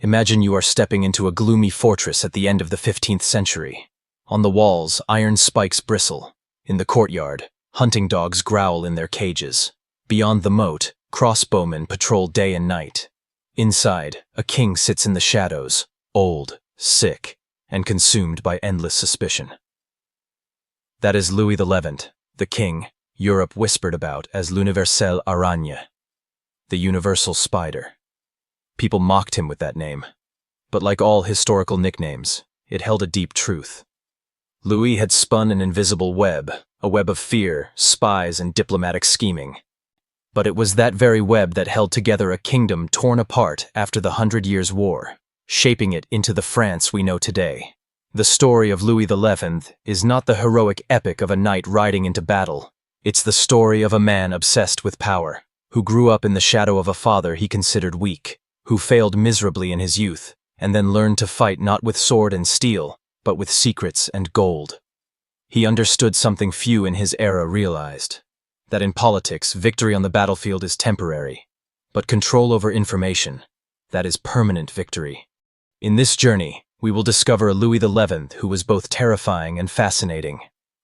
Imagine you are stepping into a gloomy fortress at the end of the 15th century. On the walls, iron spikes bristle. In the courtyard, hunting dogs growl in their cages. Beyond the moat, crossbowmen patrol day and night. Inside, a king sits in the shadows, old, sick, and consumed by endless suspicion. That is Louis XI, the king Europe whispered about as l'universelle aragne, the universal spider. People mocked him with that name, but like all historical nicknames, it held a deep truth. Louis had spun an invisible web, a web of fear, spies, and diplomatic scheming. But it was that very web that held together a kingdom torn apart after the 100 Years' War, shaping it into the France we know today. The story of Louis XI is not the heroic epic of a knight riding into battle. It's the story of a man obsessed with power, who grew up in the shadow of a father he considered weak, who failed miserably in his youth, and then learned to fight not with sword and steel, but with secrets and gold. He understood something few in his era realized, that in politics, victory on the battlefield is temporary, but control over information, that is permanent victory. In this journey, we will discover a Louis XI who was both terrifying and fascinating,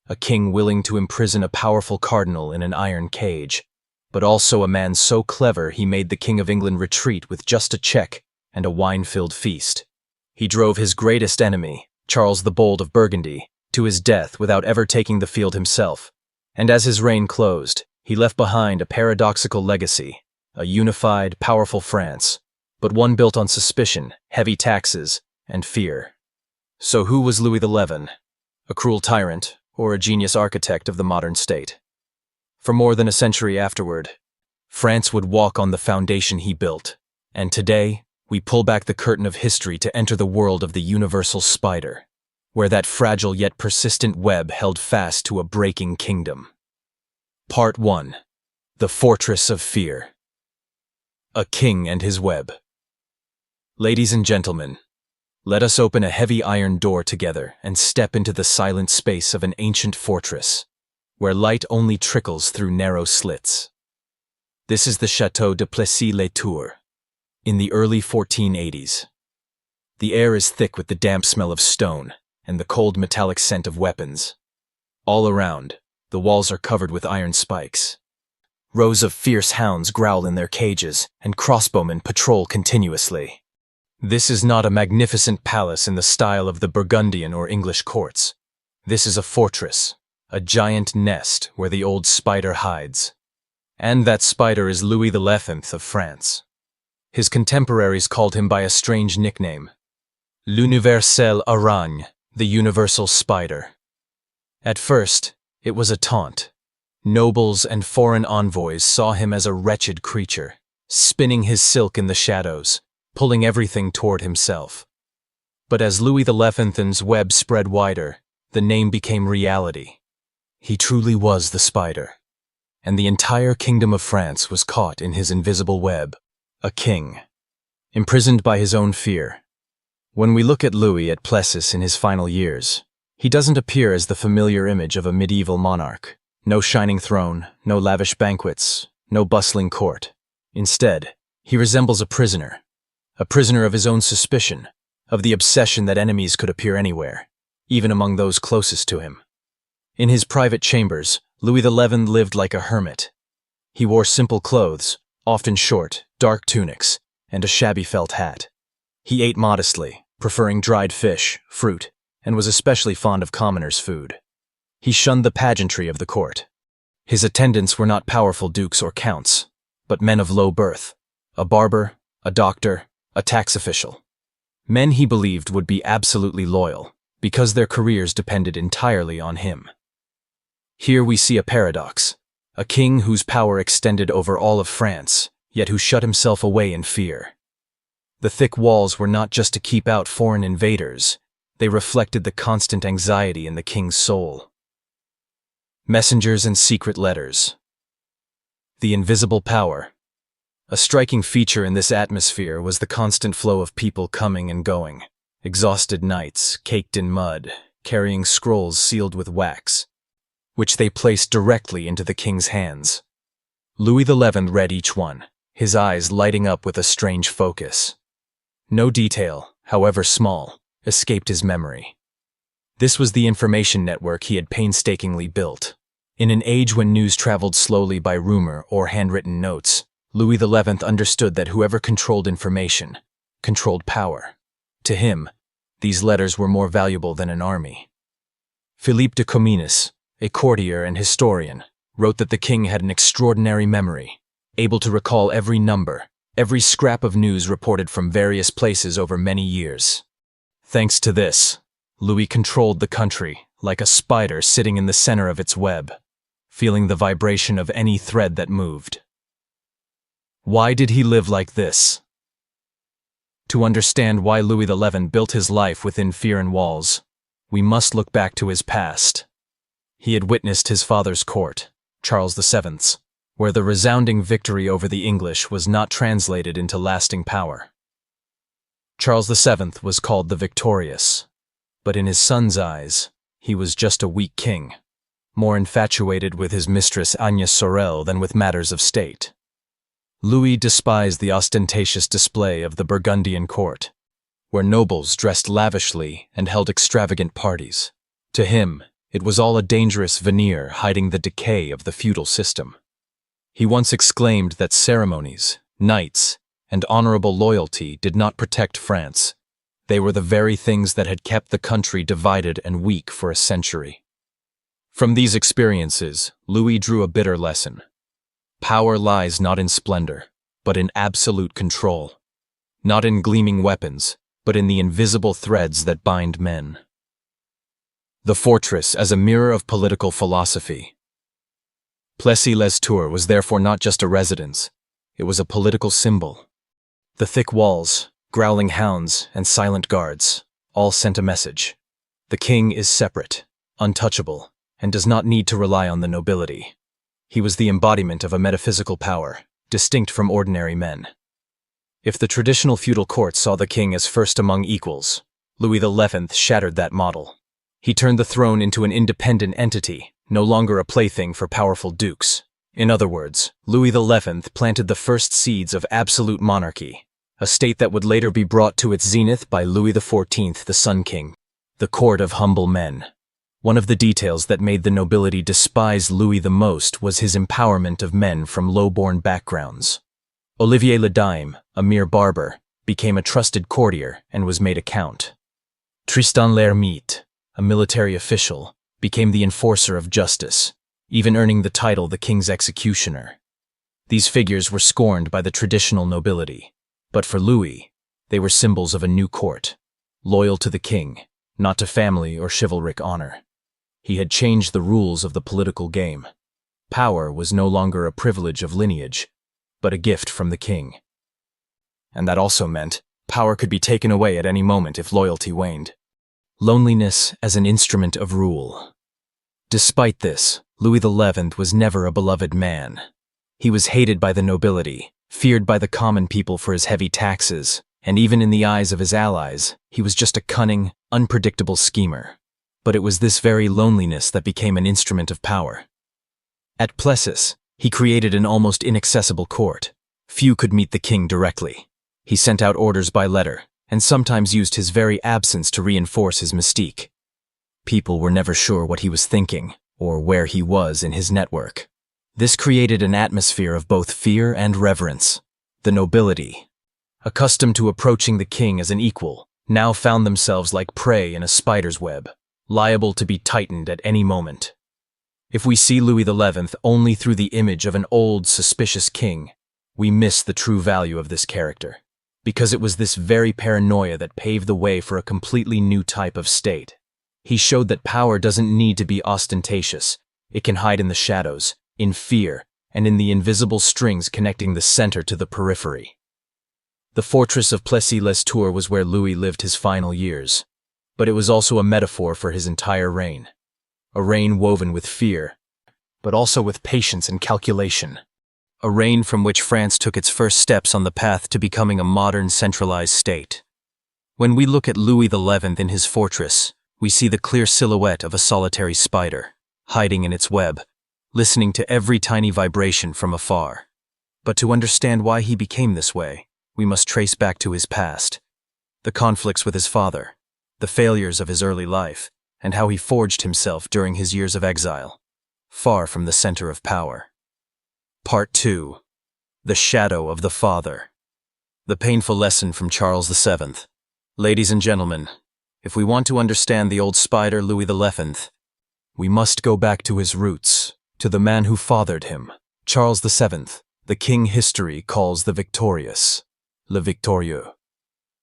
a king willing to imprison a powerful cardinal in an iron cage, but also a man so clever he made the King of England retreat with just a check and a wine-filled feast. He drove his greatest enemy, Charles the Bold of Burgundy, to his death without ever taking the field himself, and as his reign closed, he left behind a paradoxical legacy, a unified, powerful France, but one built on suspicion, heavy taxes, and fear. So who was Louis XI? A cruel tyrant, or a genius architect of the modern state? For more than a century afterward, France would walk on the foundation he built, and today, we pull back the curtain of history to enter the world of the universal spider, where that fragile yet persistent web held fast to a breaking kingdom. Part 1. The Fortress of Fear. A King and His Web. Ladies and gentlemen, let us open a heavy iron door together and step into the silent space of an ancient fortress, where light only trickles through narrow slits. This is the Château de Plessis-les-Tours, in the early 1480s. The air is thick with the damp smell of stone and the cold metallic scent of weapons. All around, the walls are covered with iron spikes. Rows of fierce hounds growl in their cages, and crossbowmen patrol continuously. This is not a magnificent palace in the style of the Burgundian or English courts. This is a fortress, a giant nest where the old spider hides. And that spider is Louis XI of France. His contemporaries called him by a strange nickname, l'universelle aragne, the universal spider. At first, it was a taunt. Nobles and foreign envoys saw him as a wretched creature, spinning his silk in the shadows, pulling everything toward himself. But as Louis XI's web spread wider, the name became reality. He truly was the spider, and the entire kingdom of France was caught in his invisible web, a king, imprisoned by his own fear. When we look at Louis at Plessis in his final years, he doesn't appear as the familiar image of a medieval monarch. No shining throne, no lavish banquets, no bustling court. Instead, he resembles a prisoner of his own suspicion, of the obsession that enemies could appear anywhere, even among those closest to him. In his private chambers, Louis XI lived like a hermit. He wore simple clothes, often short, dark tunics, and a shabby felt hat. He ate modestly, preferring dried fish, fruit, and was especially fond of commoners' food. He shunned the pageantry of the court. His attendants were not powerful dukes or counts, but men of low birth, a barber, a doctor, a tax official. Men he believed would be absolutely loyal, because their careers depended entirely on him. Here we see a paradox, a king whose power extended over all of France, yet who shut himself away in fear. The thick walls were not just to keep out foreign invaders, they reflected the constant anxiety in the king's soul. Messengers and secret letters. The invisible power. A striking feature in this atmosphere was the constant flow of people coming and going, exhausted knights, caked in mud, carrying scrolls sealed with wax, which they placed directly into the king's hands. Louis XI read each one, his eyes lighting up with a strange focus. No detail, however small, escaped his memory. This was the information network he had painstakingly built. In an age when news traveled slowly by rumor or handwritten notes, Louis XI understood that whoever controlled information controlled power. To him, these letters were more valuable than an army. Philippe de Comines, a courtier and historian, wrote that the king had an extraordinary memory, able to recall every number, every scrap of news reported from various places over many years. Thanks to this, Louis controlled the country like a spider sitting in the center of its web, feeling the vibration of any thread that moved. Why did he live like this? To understand why Louis XI built his life within fear and walls, we must look back to his past. He had witnessed his father's court, Charles VII's, where the resounding victory over the English was not translated into lasting power. Charles VII was called the victorious, but in his son's eyes, he was just a weak king, more infatuated with his mistress Agnès Sorel than with matters of state. Louis despised the ostentatious display of the Burgundian court, where nobles dressed lavishly and held extravagant parties. To him, it was all a dangerous veneer hiding the decay of the feudal system. He once exclaimed that ceremonies, knights, and honorable loyalty did not protect France. They were the very things that had kept the country divided and weak for a century. From these experiences, Louis drew a bitter lesson. Power lies not in splendor, but in absolute control. Not in gleaming weapons, but in the invisible threads that bind men. The fortress as a mirror of political philosophy. Plessis-les-Tours was therefore not just a residence, it was a political symbol. The thick walls, growling hounds, and silent guards all sent a message. The king is separate, untouchable, and does not need to rely on the nobility. He was the embodiment of a metaphysical power, distinct from ordinary men. If the traditional feudal court saw the king as first among equals, Louis XI shattered that model. He turned the throne into an independent entity, no longer a plaything for powerful dukes. In other words, Louis XI planted the first seeds of absolute monarchy, a state that would later be brought to its zenith by Louis XIV, the Sun King, the court of humble men. One of the details that made the nobility despise Louis the most was his empowerment of men from low-born backgrounds. Olivier le Daim, a mere barber, became a trusted courtier and was made a count. Tristan l'Hermite, a military official, became the enforcer of justice, even earning the title the king's executioner. These figures were scorned by the traditional nobility, but for Louis, they were symbols of a new court, loyal to the king, not to family or chivalric honor. He had changed the rules of the political game. Power was no longer a privilege of lineage, but a gift from the king. And that also meant power could be taken away at any moment if loyalty waned. Loneliness as an instrument of rule. Despite this, Louis XI was never a beloved man. He was hated by the nobility, feared by the common people for his heavy taxes, and even in the eyes of his allies, he was just a cunning, unpredictable schemer. But it was this very loneliness that became an instrument of power. At Plessis, he created an almost inaccessible court. Few could meet the king directly. He sent out orders by letter, and sometimes used his very absence to reinforce his mystique. People were never sure what he was thinking, or where he was in his network. This created an atmosphere of both fear and reverence. The nobility, accustomed to approaching the king as an equal, now found themselves like prey in a spider's web, liable to be tightened at any moment. If we see Louis XI only through the image of an old, suspicious king, we miss the true value of this character, because it was this very paranoia that paved the way for a completely new type of state. He showed that power doesn't need to be ostentatious. It can hide in the shadows, in fear, and in the invisible strings connecting the center to the periphery. The fortress of Plessis-les-Tours was where Louis lived his final years, but it was also a metaphor for his entire reign. A reign woven with fear, but also with patience and calculation. A reign from which France took its first steps on the path to becoming a modern centralized state. When we look at Louis XI in his fortress, we see the clear silhouette of a solitary spider, hiding in its web, listening to every tiny vibration from afar. But to understand why he became this way, we must trace back to his past, the conflicts with his father, the failures of his early life, and how he forged himself during his years of exile, far from the center of power. Part 2. The Shadow of the Father. The painful lesson from Charles VII. Ladies and gentlemen, if we want to understand the old spider Louis XI, we must go back to his roots, to the man who fathered him, Charles VII, the king history calls the victorious, le victorieux.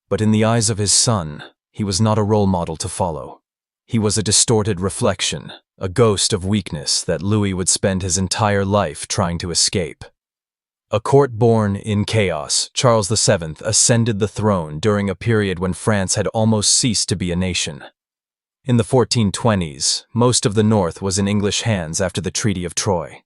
But in the eyes of his son, he was not a role model to follow. He was a distorted reflection, a ghost of weakness that Louis would spend his entire life trying to escape. A court born in chaos, Charles VII ascended the throne during a period when France had almost ceased to be a nation. In the 1420s, most of the north was in English hands after the Treaty of Troyes.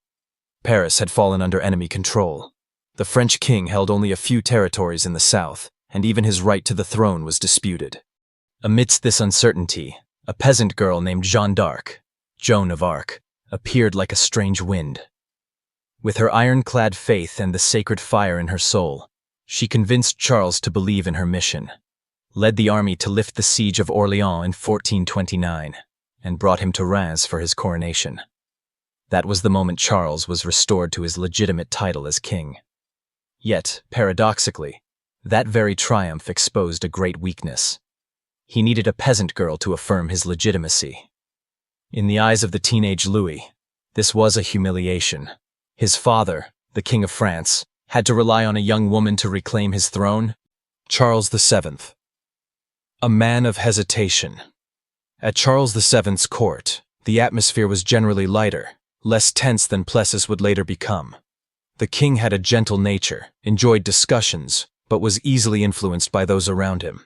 Paris had fallen under enemy control. The French king held only a few territories in the south, and even his right to the throne was disputed. Amidst this uncertainty, a peasant girl named Joan of Arc, appeared like a strange wind. With her ironclad faith and the sacred fire in her soul, she convinced Charles to believe in her mission, led the army to lift the siege of Orléans in 1429, and brought him to Reims for his coronation. That was the moment Charles was restored to his legitimate title as king. Yet, paradoxically, that very triumph exposed a great weakness. He needed a peasant girl to affirm his legitimacy. In the eyes of the teenage Louis, this was a humiliation. His father, the King of France, had to rely on a young woman to reclaim his throne. Charles VII. A man of hesitation. At Charles VII's court, the atmosphere was generally lighter, less tense than Plessis would later become. The king had a gentle nature, enjoyed discussions, but was easily influenced by those around him.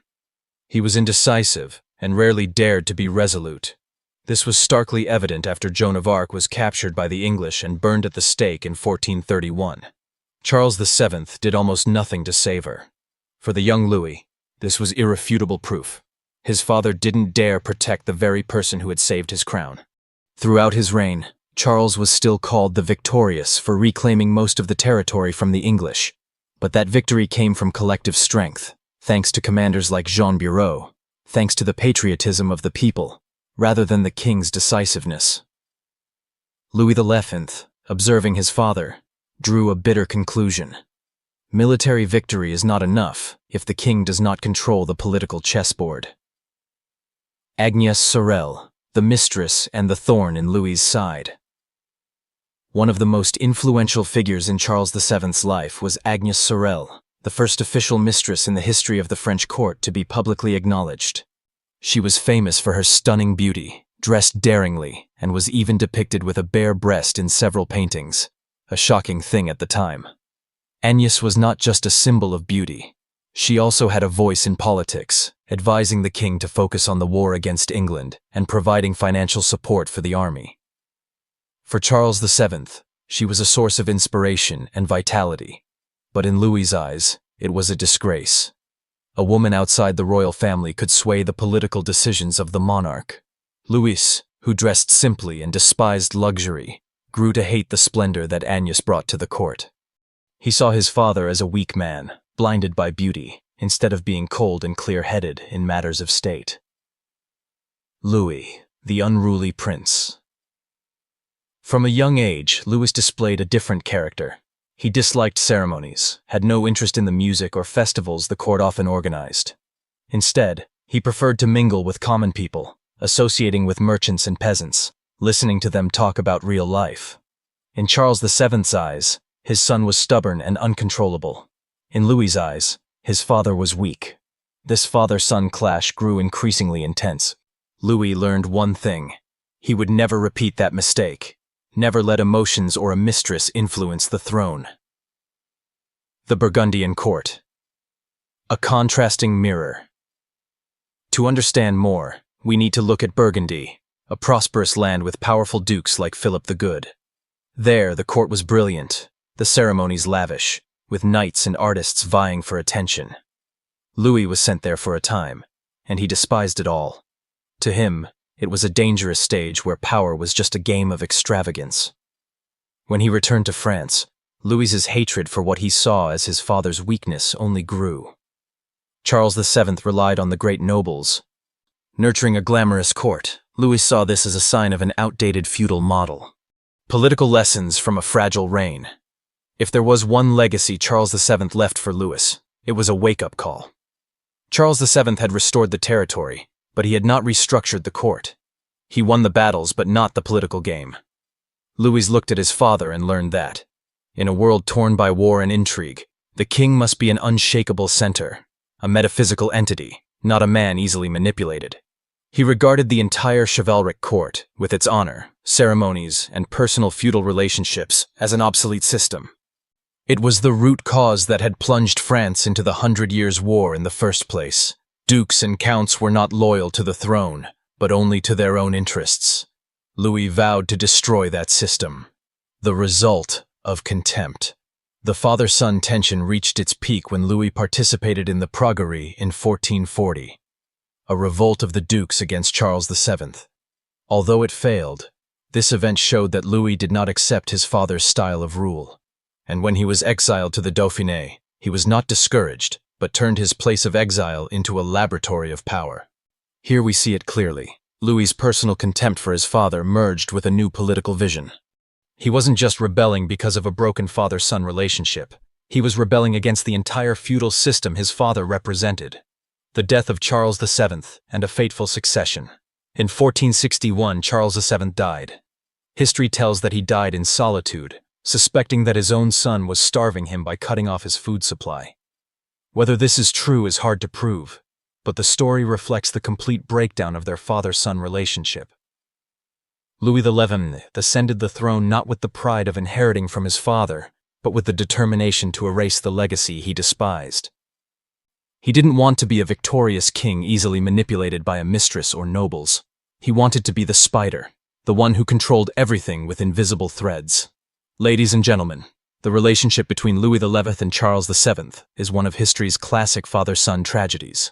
He was indecisive and rarely dared to be resolute. This was starkly evident after Joan of Arc was captured by the English and burned at the stake in 1431. Charles VII did almost nothing to save her. For the young Louis, this was irrefutable proof. His father didn't dare protect the very person who had saved his crown. Throughout his reign, Charles was still called the victorious for reclaiming most of the territory from the English, but that victory came from collective strength, thanks to commanders like Jean Bureau, thanks to the patriotism of the people, rather than the king's decisiveness. Louis XI, observing his father, drew a bitter conclusion. Military victory is not enough if the king does not control the political chessboard. Agnès Sorel, the mistress and the thorn in Louis's side. One of the most influential figures in Charles VII's life was Agnès Sorel, the first official mistress in the history of the French court to be publicly acknowledged. She was famous for her stunning beauty, dressed daringly, and was even depicted with a bare breast in several paintings, a shocking thing at the time. Agnès was not just a symbol of beauty. She also had a voice in politics, advising the king to focus on the war against England and providing financial support for the army. For Charles VII, she was a source of inspiration and vitality, but in Louis's eyes, it was a disgrace. A woman outside the royal family could sway the political decisions of the monarch. Louis, who dressed simply and despised luxury, grew to hate the splendor that Agnès brought to the court. He saw his father as a weak man, blinded by beauty, instead of being cold and clear-headed in matters of state. Louis, the unruly prince. From a young age, Louis displayed a different character. He disliked ceremonies, had no interest in the music or festivals the court often organized. Instead, he preferred to mingle with common people, associating with merchants and peasants, listening to them talk about real life. In Charles VII's eyes, his son was stubborn and uncontrollable. In Louis's eyes, his father was weak. This father-son clash grew increasingly intense. Louis learned one thing. He would never repeat that mistake. Never let emotions or a mistress influence the throne. The Burgundian court. A contrasting mirror. To understand more, we need to look at Burgundy, a prosperous land with powerful dukes like Philip the Good. There, the court was brilliant, the ceremonies lavish, with knights and artists vying for attention. Louis was sent there for a time, and he despised it all. To him, it was a dangerous stage where power was just a game of extravagance. When he returned to France, Louis's hatred for what he saw as his father's weakness only grew. Charles VII relied on the great nobles. Nurturing a glamorous court, Louis saw this as a sign of an outdated feudal model. Political lessons from a fragile reign. If there was one legacy Charles VII left for Louis, it was a wake-up call. Charles VII had restored the territory, but he had not restructured the court. He won the battles but not the political game. Louis looked at his father and learned that, in a world torn by war and intrigue, the king must be an unshakable center, a metaphysical entity, not a man easily manipulated. He regarded the entire chivalric court, with its honor, ceremonies, and personal feudal relationships, as an obsolete system. It was the root cause that had plunged France into the 100 Years' War in the first place. Dukes and counts were not loyal to the throne, but only to their own interests. Louis vowed to destroy that system. The result of contempt. The father-son tension reached its peak when Louis participated in the Praguerie in 1440, a revolt of the dukes against Charles VII. Although it failed, this event showed that Louis did not accept his father's style of rule. And when he was exiled to the Dauphiné, he was not discouraged, but turned his place of exile into a laboratory of power. Here we see it clearly. Louis's personal contempt for his father merged with a new political vision. He wasn't just rebelling because of a broken father-son relationship. He was rebelling against the entire feudal system his father represented. The death of Charles VII and a fateful succession. In 1461, Charles VII died. History tells that he died in solitude, suspecting that his own son was starving him by cutting off his food supply. Whether this is true is hard to prove, but the story reflects the complete breakdown of their father-son relationship. Louis XI ascended the throne not with the pride of inheriting from his father, but with the determination to erase the legacy he despised. He didn't want to be a victorious king easily manipulated by a mistress or nobles. He wanted to be the spider, the one who controlled everything with invisible threads. Ladies and gentlemen, the relationship between Louis XI and Charles VII is one of history's classic father-son tragedies.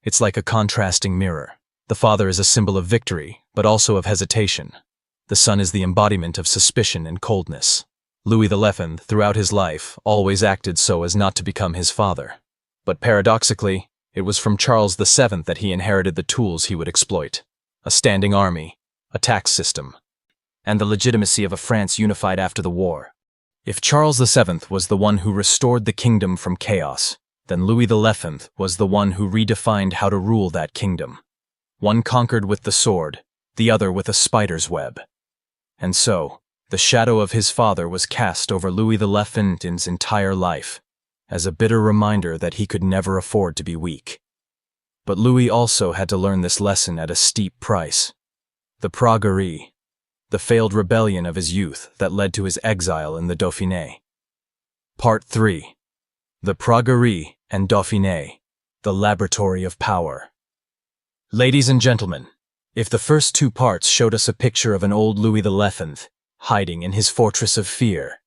It's like a contrasting mirror. The father is a symbol of victory, but also of hesitation. The son is the embodiment of suspicion and coldness. Louis XI, throughout his life, always acted so as not to become his father. But paradoxically, it was from Charles VII that he inherited the tools he would exploit: a standing army, a tax system, and the legitimacy of a France unified after the war. If Charles VII was the one who restored the kingdom from chaos, then Louis XI was the one who redefined how to rule that kingdom. One conquered with the sword, the other with a spider's web. And so, the shadow of his father was cast over Louis XI's entire life, as a bitter reminder that he could never afford to be weak. But Louis also had to learn this lesson at a steep price. The Praguerie, the failed rebellion of his youth that led to his exile in the Dauphiné. Part 3. The Praguerie and Dauphiné, the laboratory of power. Ladies and gentlemen, if the first two parts showed us a picture of an old Louis XI hiding in his fortress of fear,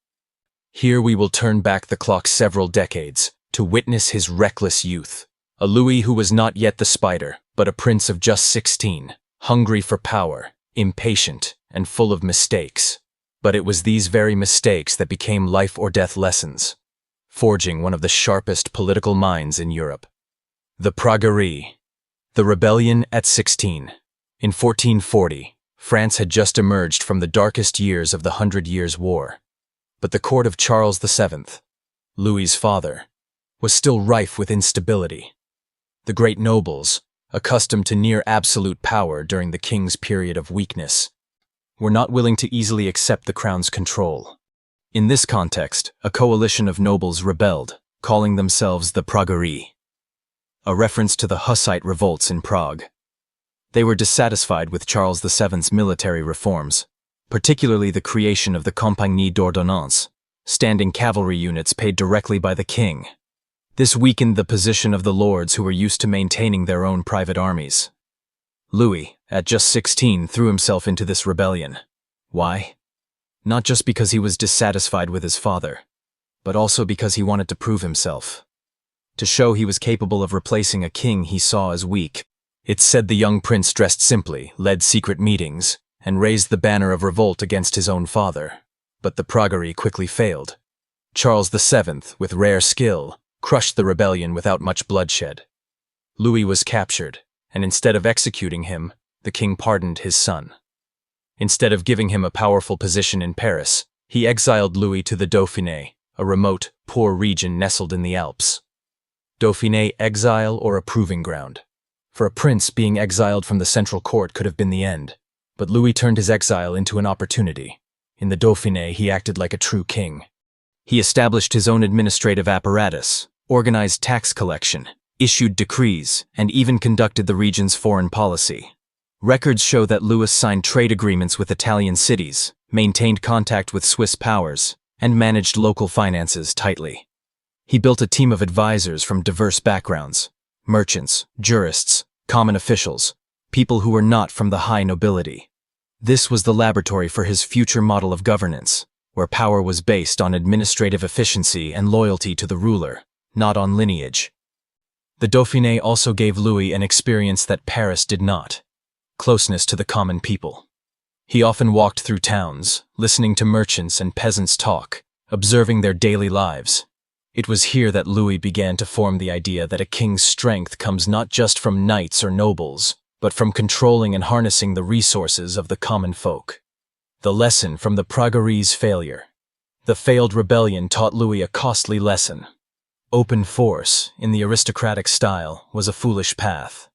here we will turn back the clock several decades to witness his reckless youth. A Louis who was not yet the spider, but a prince of just 16, hungry for power, impatient, and full of mistakes. But it was these very mistakes that became life-or-death lessons, forging one of the sharpest political minds in Europe. The Praguerie, the rebellion at 16. In 1440, France had just emerged from the darkest years of the 100 Years' War. But the court of Charles VII, Louis's father, was still rife with instability. The great nobles, accustomed to near-absolute power during the king's period of weakness, were not willing to easily accept the crown's control. In this context, a coalition of nobles rebelled, calling themselves the Praguerie, a reference to the Hussite revolts in Prague. They were dissatisfied with Charles VII's military reforms, particularly the creation of the Compagnie d'Ordonnance, standing cavalry units paid directly by the king. This weakened the position of the lords who were used to maintaining their own private armies. Louis, at just 16, threw himself into this rebellion. Why? Not just because he was dissatisfied with his father, but also because he wanted to prove himself. To show he was capable of replacing a king he saw as weak. It's said the young prince dressed simply, led secret meetings, and raised the banner of revolt against his own father. But the Praguerie quickly failed. Charles VII, with rare skill, crushed the rebellion without much bloodshed. Louis was captured, and instead of executing him, the king pardoned his son. Instead of giving him a powerful position in Paris, he exiled Louis to the Dauphiné, a remote, poor region nestled in the Alps. Dauphiné exile or a proving ground. For a prince, being exiled from the central court could have been the end, but Louis turned his exile into an opportunity. In the Dauphiné, he acted like a true king. He established his own administrative apparatus, organized tax collection, issued decrees, and even conducted the region's foreign policy. Records show that Louis signed trade agreements with Italian cities, maintained contact with Swiss powers, and managed local finances tightly. He built a team of advisors from diverse backgrounds: merchants, jurists, common officials, people who were not from the high nobility. This was the laboratory for his future model of governance, where power was based on administrative efficiency and loyalty to the ruler, not on lineage. The Dauphiné also gave Louis an experience that Paris did not: closeness to the common people. He often walked through towns, listening to merchants and peasants talk, observing their daily lives. It was here that Louis began to form the idea that a king's strength comes not just from knights or nobles, but from controlling and harnessing the resources of the common folk. The lesson from the Prague's failure. The failed rebellion taught Louis a costly lesson. Open force, in the aristocratic style, was a foolish path.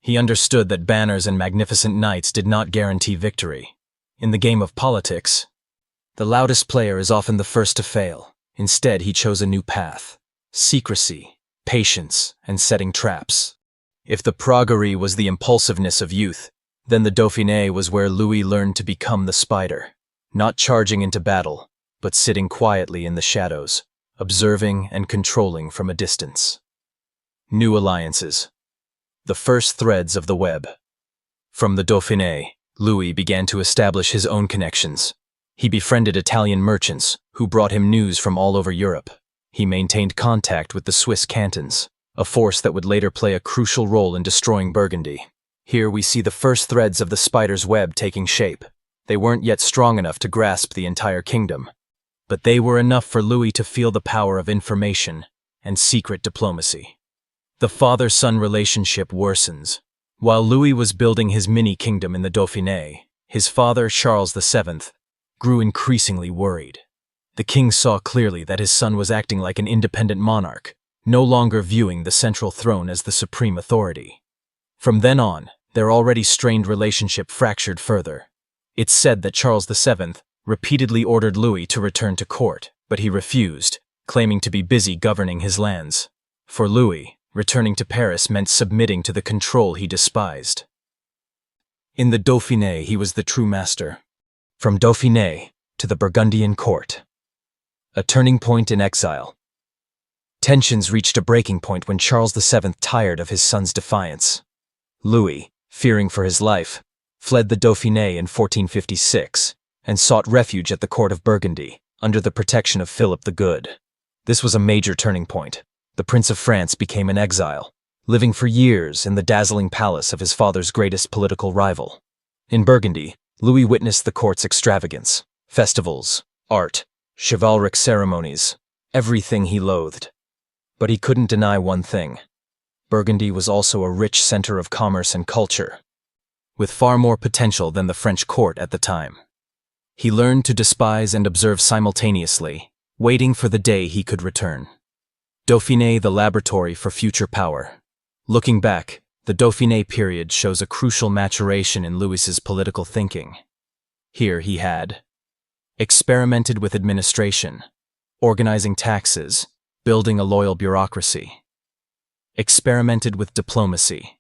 He understood that banners and magnificent knights did not guarantee victory. In the game of politics, the loudest player is often the first to fail. Instead, he chose a new path: secrecy, patience, and setting traps. If the Praguerie was the impulsiveness of youth, then the Dauphiné was where Louis learned to become the spider, not charging into battle, but sitting quietly in the shadows, observing and controlling from a distance. New alliances. The first threads of the web. From the Dauphiné, Louis began to establish his own connections. He befriended Italian merchants, who brought him news from all over Europe. He maintained contact with the Swiss cantons, a force that would later play a crucial role in destroying Burgundy. Here we see the first threads of the spider's web taking shape. They weren't yet strong enough to grasp the entire kingdom, but they were enough for Louis to feel the power of information and secret diplomacy. The father-son relationship worsens. While Louis was building his mini-kingdom in the Dauphiné, his father, Charles VII, grew increasingly worried. The king saw clearly that his son was acting like an independent monarch, no longer viewing the central throne as the supreme authority. From then on, their already strained relationship fractured further. It's said that Charles VII repeatedly ordered Louis to return to court, but he refused, claiming to be busy governing his lands. For Louis, returning to Paris meant submitting to the control he despised. In the Dauphiné, he was the true master. From Dauphiné to the Burgundian court. A turning point in exile. Tensions reached a breaking point when Charles VII tired of his son's defiance. Louis, fearing for his life, fled the Dauphiné in 1456 and sought refuge at the court of Burgundy, under the protection of Philip the Good. This was a major turning point. The Prince of France became an exile, living for years in the dazzling palace of his father's greatest political rival. In Burgundy, Louis witnessed the court's extravagance: festivals, art, chivalric ceremonies, everything he loathed. But he couldn't deny one thing: Burgundy was also a rich center of commerce and culture, with far more potential than the French court at the time. He learned to despise and observe simultaneously, waiting for the day he could return. Dauphiné, the laboratory for future power. Looking back, the Dauphiné period shows a crucial maturation in Louis's political thinking. Here he had experimented with administration, organizing taxes, building a loyal bureaucracy. Experimented with diplomacy,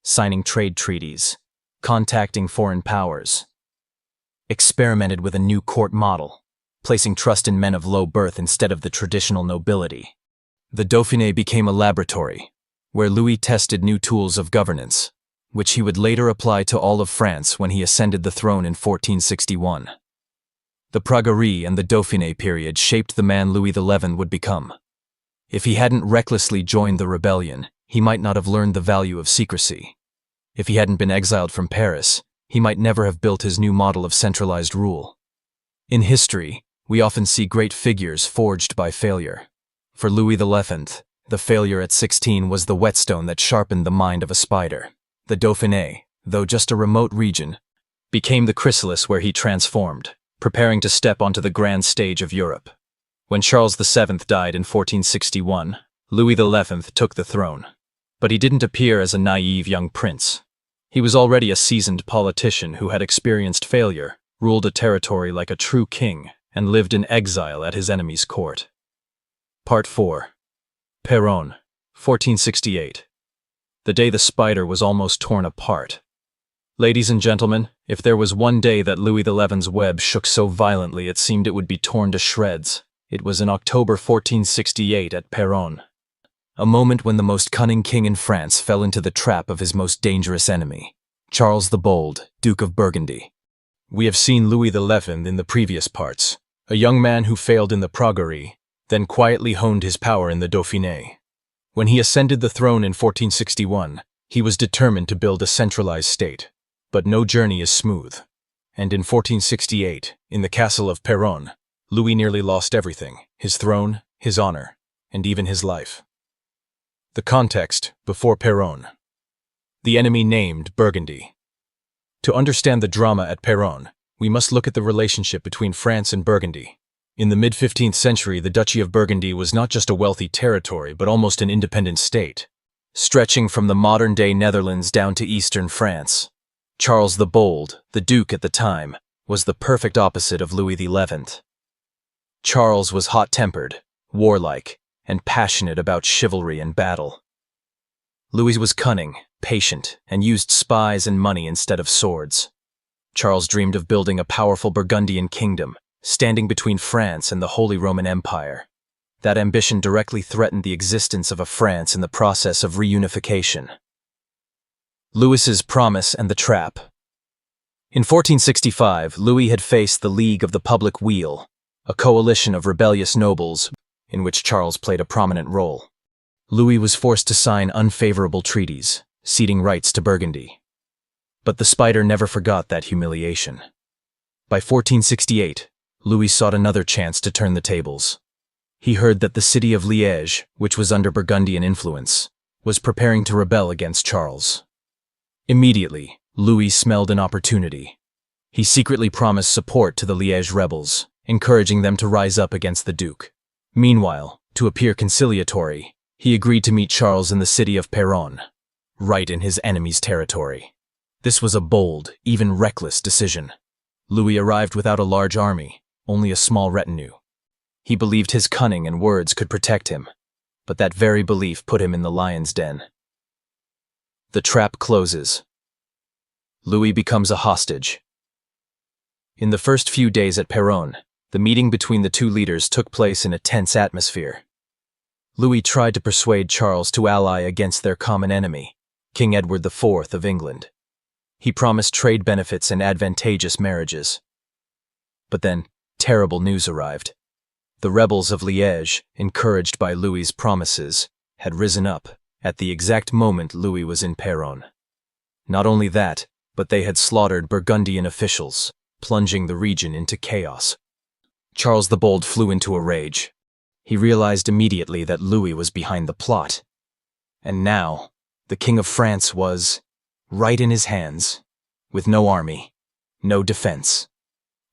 signing trade treaties, contacting foreign powers. Experimented with a new court model, placing trust in men of low birth instead of the traditional nobility. The Dauphiné became a laboratory, where Louis tested new tools of governance, which he would later apply to all of France when he ascended the throne in 1461. The Praguerie and the Dauphiné period shaped the man Louis XI would become. If he hadn't recklessly joined the rebellion, he might not have learned the value of secrecy. If he hadn't been exiled from Paris, he might never have built his new model of centralized rule. In history, we often see great figures forged by failure. For Louis XI, The failure at 16 was the whetstone that sharpened the mind of a spider. The Dauphiné, though just a remote region, became the chrysalis where he transformed, preparing to step onto the grand stage of Europe. When Charles VII died in 1461, Louis XI took the throne. But he didn't appear as a naive young prince. He was already a seasoned politician who had experienced failure, ruled a territory like a true king, and lived in exile at his enemy's court. Part 4. Péronne, 1468. The day the spider was almost torn apart. Ladies and gentlemen, if there was one day that Louis XI's web shook so violently it seemed it would be torn to shreds, it was in October 1468 at Péronne. A moment when the most cunning king in France fell into the trap of his most dangerous enemy, Charles the Bold, Duke of Burgundy. We have seen Louis XI in the previous parts, a young man who failed in the Praguerie, then quietly honed his power in the Dauphiné. When he ascended the throne in 1461, he was determined to build a centralized state. But no journey is smooth. And in 1468, in the castle of Péronne, Louis nearly lost everything: his throne, his honor, and even his life. The context before Péronne. The enemy named Burgundy. To understand the drama at Péronne, we must look at the relationship between France and Burgundy. In the mid-15th century, the Duchy of Burgundy was not just a wealthy territory, but almost an independent state, stretching from the modern-day Netherlands down to eastern France. Charles the Bold, the Duke at the time, was the perfect opposite of Louis XI. Charles was hot-tempered, warlike, and passionate about chivalry and battle. Louis was cunning, patient, and used spies and money instead of swords. Charles dreamed of building a powerful Burgundian kingdom, standing between France and the Holy Roman Empire. That ambition directly threatened the existence of a France in the process of reunification. Louis's promise and the trap. In 1465, Louis had faced the League of the Public Weal, a coalition of rebellious nobles in which Charles played a prominent role. Louis was forced to sign unfavorable treaties, ceding rights to Burgundy. But the spider never forgot that humiliation. By 1468, Louis sought another chance to turn the tables. He heard that the city of Liège, which was under Burgundian influence, was preparing to rebel against Charles. Immediately, Louis smelled an opportunity. He secretly promised support to the Liège rebels, encouraging them to rise up against the Duke. Meanwhile, to appear conciliatory, he agreed to meet Charles in the city of Péronne, right in his enemy's territory. This was a bold, even reckless decision. Louis arrived without a large army, only a small retinue. He believed his cunning and words could protect him, but that very belief put him in the lion's den. The trap closes. Louis becomes a hostage. In the first few days at Péronne, the meeting between the two leaders took place in a tense atmosphere. Louis tried to persuade Charles to ally against their common enemy, King Edward IV of England. He promised trade benefits and advantageous marriages. But then, terrible news arrived. The rebels of Liège, encouraged by Louis's promises, had risen up at the exact moment Louis was in Péronne. Not only that, but they had slaughtered Burgundian officials, plunging the region into chaos. Charles the Bold flew into a rage. He realized immediately that Louis was behind the plot. And now, the King of France was right in his hands, with no army, no defense.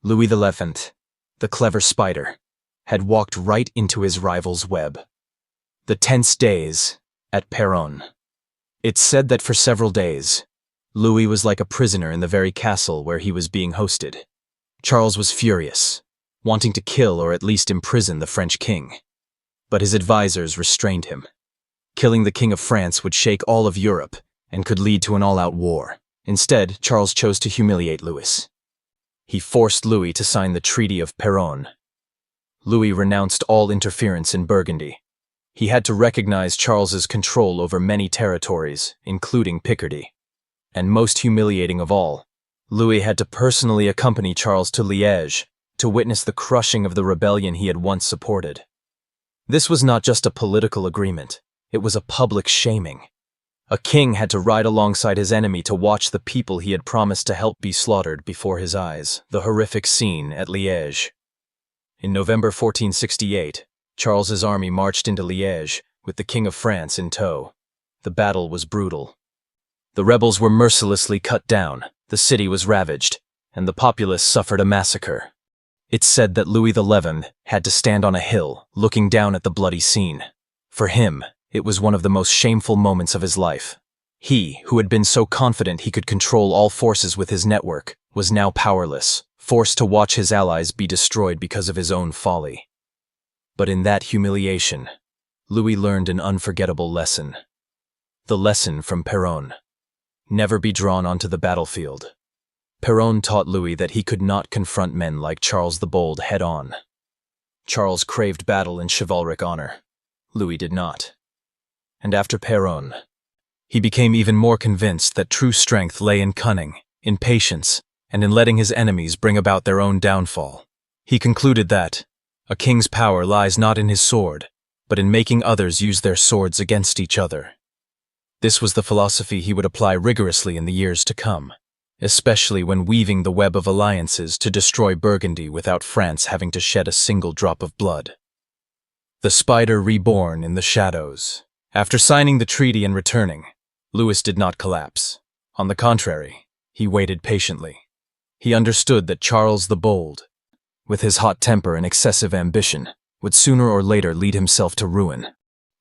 Louis XI, the clever spider, had walked right into his rival's web. The tense days at Péronne. It's said that for several days, Louis was like a prisoner in the very castle where he was being hosted. Charles was furious, wanting to kill or at least imprison the French king. But his advisors restrained him. Killing the King of France would shake all of Europe and could lead to an all-out war. Instead, Charles chose to humiliate Louis. He forced Louis to sign the Treaty of Péronne. Louis renounced all interference in Burgundy. He had to recognize Charles's control over many territories, including Picardy. And most humiliating of all, Louis had to personally accompany Charles to Liège to witness the crushing of the rebellion he had once supported. This was not just a political agreement, it was a public shaming. A king had to ride alongside his enemy to watch the people he had promised to help be slaughtered before his eyes, the horrific scene at Liège. In November 1468, Charles's army marched into Liège, with the King of France in tow. The battle was brutal. The rebels were mercilessly cut down, the city was ravaged, and the populace suffered a massacre. It's said that Louis XI had to stand on a hill, looking down at the bloody scene. For him, it was one of the most shameful moments of his life. He, who had been so confident he could control all forces with his network, was now powerless, forced to watch his allies be destroyed because of his own folly. But in that humiliation, Louis learned an unforgettable lesson. The lesson from Péronne. Never be drawn onto the battlefield. Péronne taught Louis that he could not confront men like Charles the Bold head-on. Charles craved battle and chivalric honor. Louis did not. And after Péronne, he became even more convinced that true strength lay in cunning, in patience, and in letting his enemies bring about their own downfall. He concluded that a king's power lies not in his sword, but in making others use their swords against each other. This was the philosophy he would apply rigorously in the years to come, especially when weaving the web of alliances to destroy Burgundy without France having to shed a single drop of blood. The spider reborn in the shadows. After signing the treaty and returning, Louis did not collapse. On the contrary, he waited patiently. He understood that Charles the Bold, with his hot temper and excessive ambition, would sooner or later lead himself to ruin.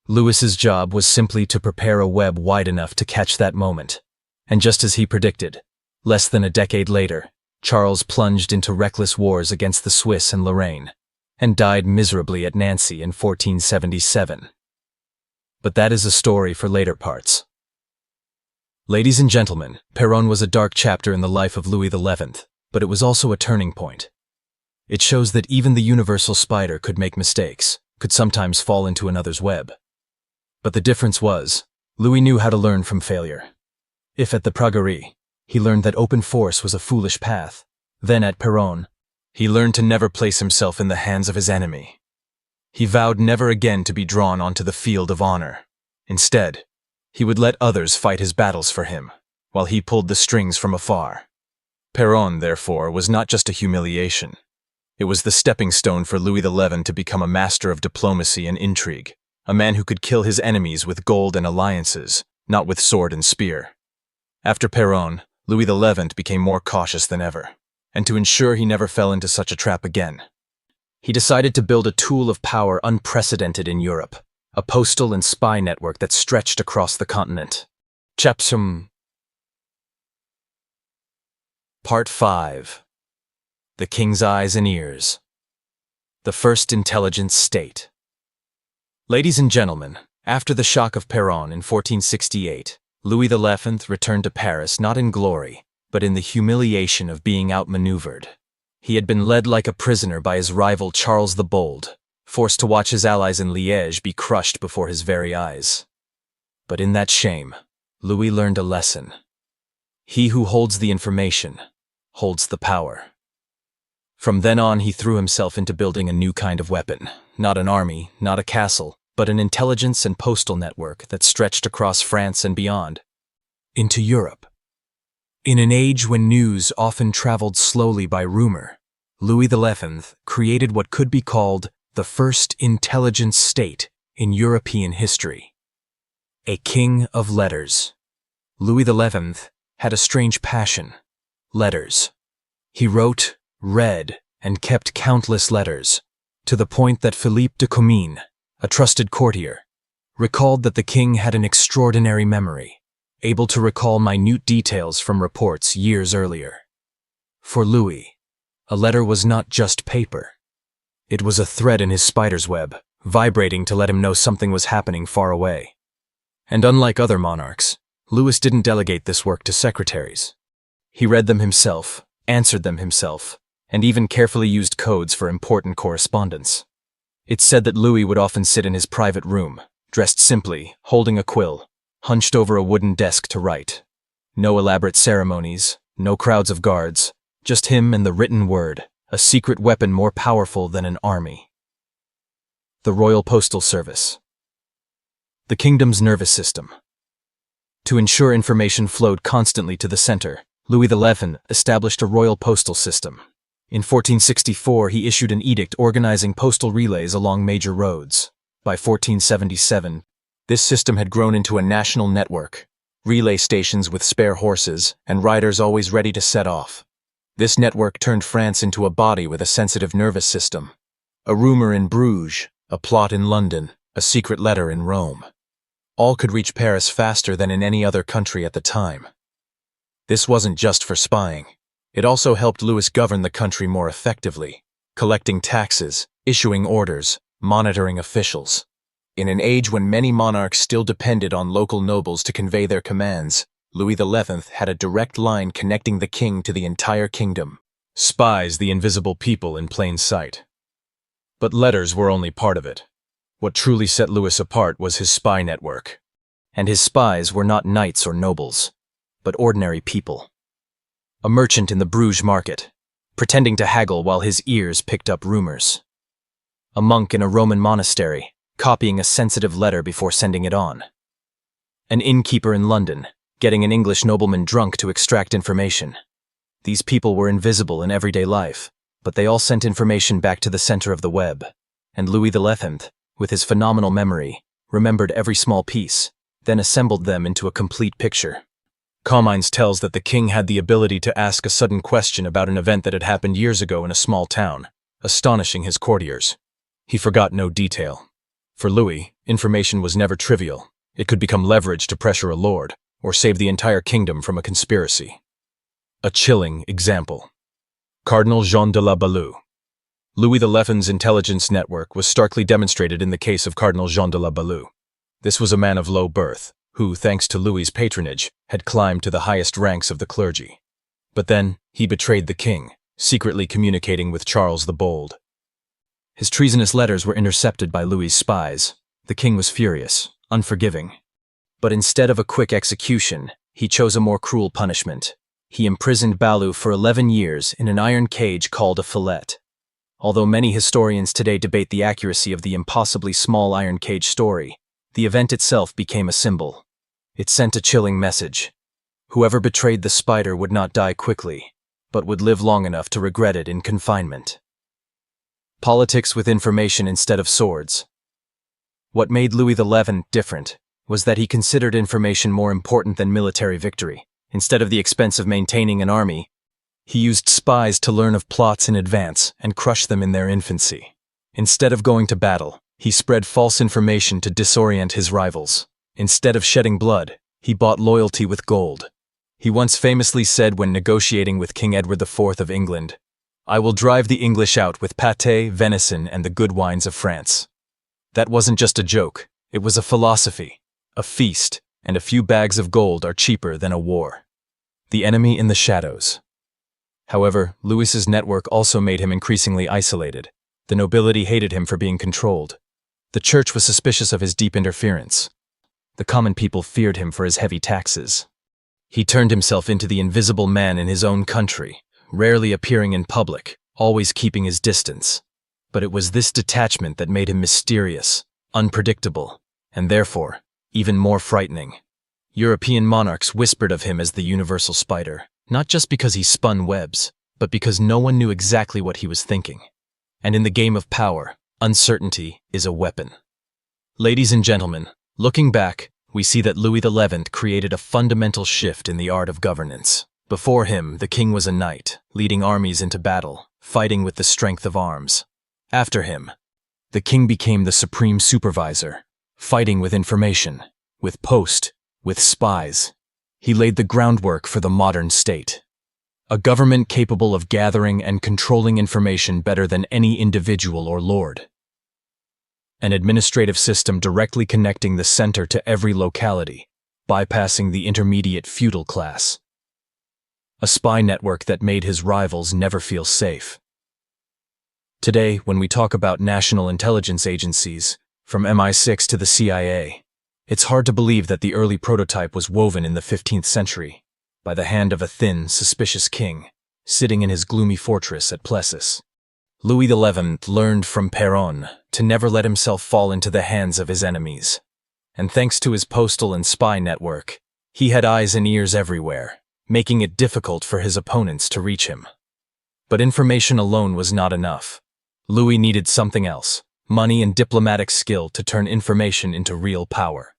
Louis's job was simply to prepare a web wide enough to catch that moment. And just as he predicted, less than a decade later, Charles plunged into reckless wars against the Swiss and Lorraine, and died miserably at Nancy in 1477. But that is a story for later parts. Ladies and gentlemen, Péronne was a dark chapter in the life of Louis XI, but it was also a turning point. It shows that even the universal spider could make mistakes, could sometimes fall into another's web. But the difference was, Louis knew how to learn from failure. If at the Praguerie, he learned that open force was a foolish path, then at Péronne, he learned to never place himself in the hands of his enemy. He vowed never again to be drawn onto the field of honor. Instead, he would let others fight his battles for him, while he pulled the strings from afar. Péronne, therefore, was not just a humiliation. It was the stepping stone for Louis XI to become a master of diplomacy and intrigue, a man who could kill his enemies with gold and alliances, not with sword and spear. After Péronne, Louis XI became more cautious than ever, and to ensure he never fell into such a trap again, he decided to build a tool of power unprecedented in Europe, a postal and spy network that stretched across the continent. Part 5. The King's Eyes and Ears. The First Intelligence State. Ladies and gentlemen, after the shock of Péronne in 1468, Louis XI returned to Paris not in glory, but in the humiliation of being outmaneuvered. He had been led like a prisoner by his rival Charles the Bold, forced to watch his allies in Liège be crushed before his very eyes. But in that shame, Louis learned a lesson. He who holds the information holds the power. From then on, he threw himself into building a new kind of weapon, not an army, not a castle, but an intelligence and postal network that stretched across France and beyond, into Europe. In an age when news often traveled slowly by rumor, Louis XI created what could be called the first intelligence state in European history. A king of letters. Louis XI had a strange passion: letters. He wrote, read, and kept countless letters, to the point that Philippe de Comines, a trusted courtier, recalled that the king had an extraordinary memory, able to recall minute details from reports years earlier. For Louis, a letter was not just paper. It was a thread in his spider's web, vibrating to let him know something was happening far away. And unlike other monarchs, Louis didn't delegate this work to secretaries. He read them himself, answered them himself, and even carefully used codes for important correspondence. It's said that Louis would often sit in his private room, dressed simply, holding a quill, hunched over a wooden desk to write. No elaborate ceremonies, no crowds of guards, just him and the written word, a secret weapon more powerful than an army. The Royal Postal Service. The kingdom's nervous system. To ensure information flowed constantly to the center, Louis XI established a royal postal system. In 1464, he issued an edict organizing postal relays along major roads. By 1477, This system had grown into a national network, relay stations with spare horses and riders always ready to set off. This network turned France into a body with a sensitive nervous system. A rumor in Bruges, a plot in London, a secret letter in Rome. All could reach Paris faster than in any other country at the time. This wasn't just for spying. It also helped Louis govern the country more effectively, collecting taxes, issuing orders, monitoring officials. In an age when many monarchs still depended on local nobles to convey their commands, Louis XI had a direct line connecting the king to the entire kingdom. Spies, the invisible people in plain sight. But letters were only part of it. What truly set Louis apart was his spy network. And his spies were not knights or nobles, but ordinary people. A merchant in the Bruges market, pretending to haggle while his ears picked up rumors. A monk in a Roman monastery, copying a sensitive letter before sending it on. An innkeeper in London, getting an English nobleman drunk to extract information. These people were invisible in everyday life, but they all sent information back to the center of the web. And Louis XI, with his phenomenal memory, remembered every small piece, then assembled them into a complete picture. Comines tells that the king had the ability to ask a sudden question about an event that had happened years ago in a small town, astonishing his courtiers. He forgot no detail. For Louis, information was never trivial. It could become leverage to pressure a lord, or save the entire kingdom from a conspiracy. A chilling example. Cardinal Jean de la Balue. Louis XI's intelligence network was starkly demonstrated in the case of Cardinal Jean de la Balue. This was a man of low birth, who, thanks to Louis's patronage, had climbed to the highest ranks of the clergy. But then, he betrayed the king, secretly communicating with Charles the Bold. His treasonous letters were intercepted by Louis's spies. The king was furious, unforgiving. But instead of a quick execution, he chose a more cruel punishment. He imprisoned Balue for 11 years in an iron cage called a fillet. Although many historians today debate the accuracy of the impossibly small iron cage story, the event itself became a symbol. It sent a chilling message. Whoever betrayed the spider would not die quickly, but would live long enough to regret it in confinement. Politics with information instead of swords. What made Louis XI different was that he considered information more important than military victory. Instead of the expense of maintaining an army, he used spies to learn of plots in advance and crush them in their infancy. Instead of going to battle, he spread false information to disorient his rivals. Instead of shedding blood, he bought loyalty with gold. He once famously said when negotiating with King Edward IV of England, "I will drive the English out with pâté, venison, and the good wines of France." That wasn't just a joke, it was a philosophy. A feast and a few bags of gold are cheaper than a war. The enemy in the shadows. However, Louis's network also made him increasingly isolated. The nobility hated him for being controlled. The church was suspicious of his deep interference. The common people feared him for his heavy taxes. He turned himself into the invisible man in his own country, rarely appearing in public, always keeping his distance. But it was this detachment that made him mysterious, unpredictable, and therefore, even more frightening. European monarchs whispered of him as the universal spider, not just because he spun webs, but because no one knew exactly what he was thinking. And in the game of power, uncertainty is a weapon. Ladies and gentlemen, looking back, we see that Louis XI created a fundamental shift in the art of governance. Before him, the king was a knight, leading armies into battle, fighting with the strength of arms. After him, the king became the supreme supervisor, fighting with information, with post, with spies. He laid the groundwork for the modern state. A government capable of gathering and controlling information better than any individual or lord. An administrative system directly connecting the center to every locality, bypassing the intermediate feudal class. A spy network that made his rivals never feel safe. Today, when we talk about national intelligence agencies, from MI6 to the CIA, it's hard to believe that the early prototype was woven in the 15th century, by the hand of a thin, suspicious king, sitting in his gloomy fortress at Plessis. Louis XI learned from Péronne to never let himself fall into the hands of his enemies. And thanks to his postal and spy network, he had eyes and ears everywhere, making it difficult for his opponents to reach him. But information alone was not enough. Louis needed something else, money and diplomatic skill to turn information into real power.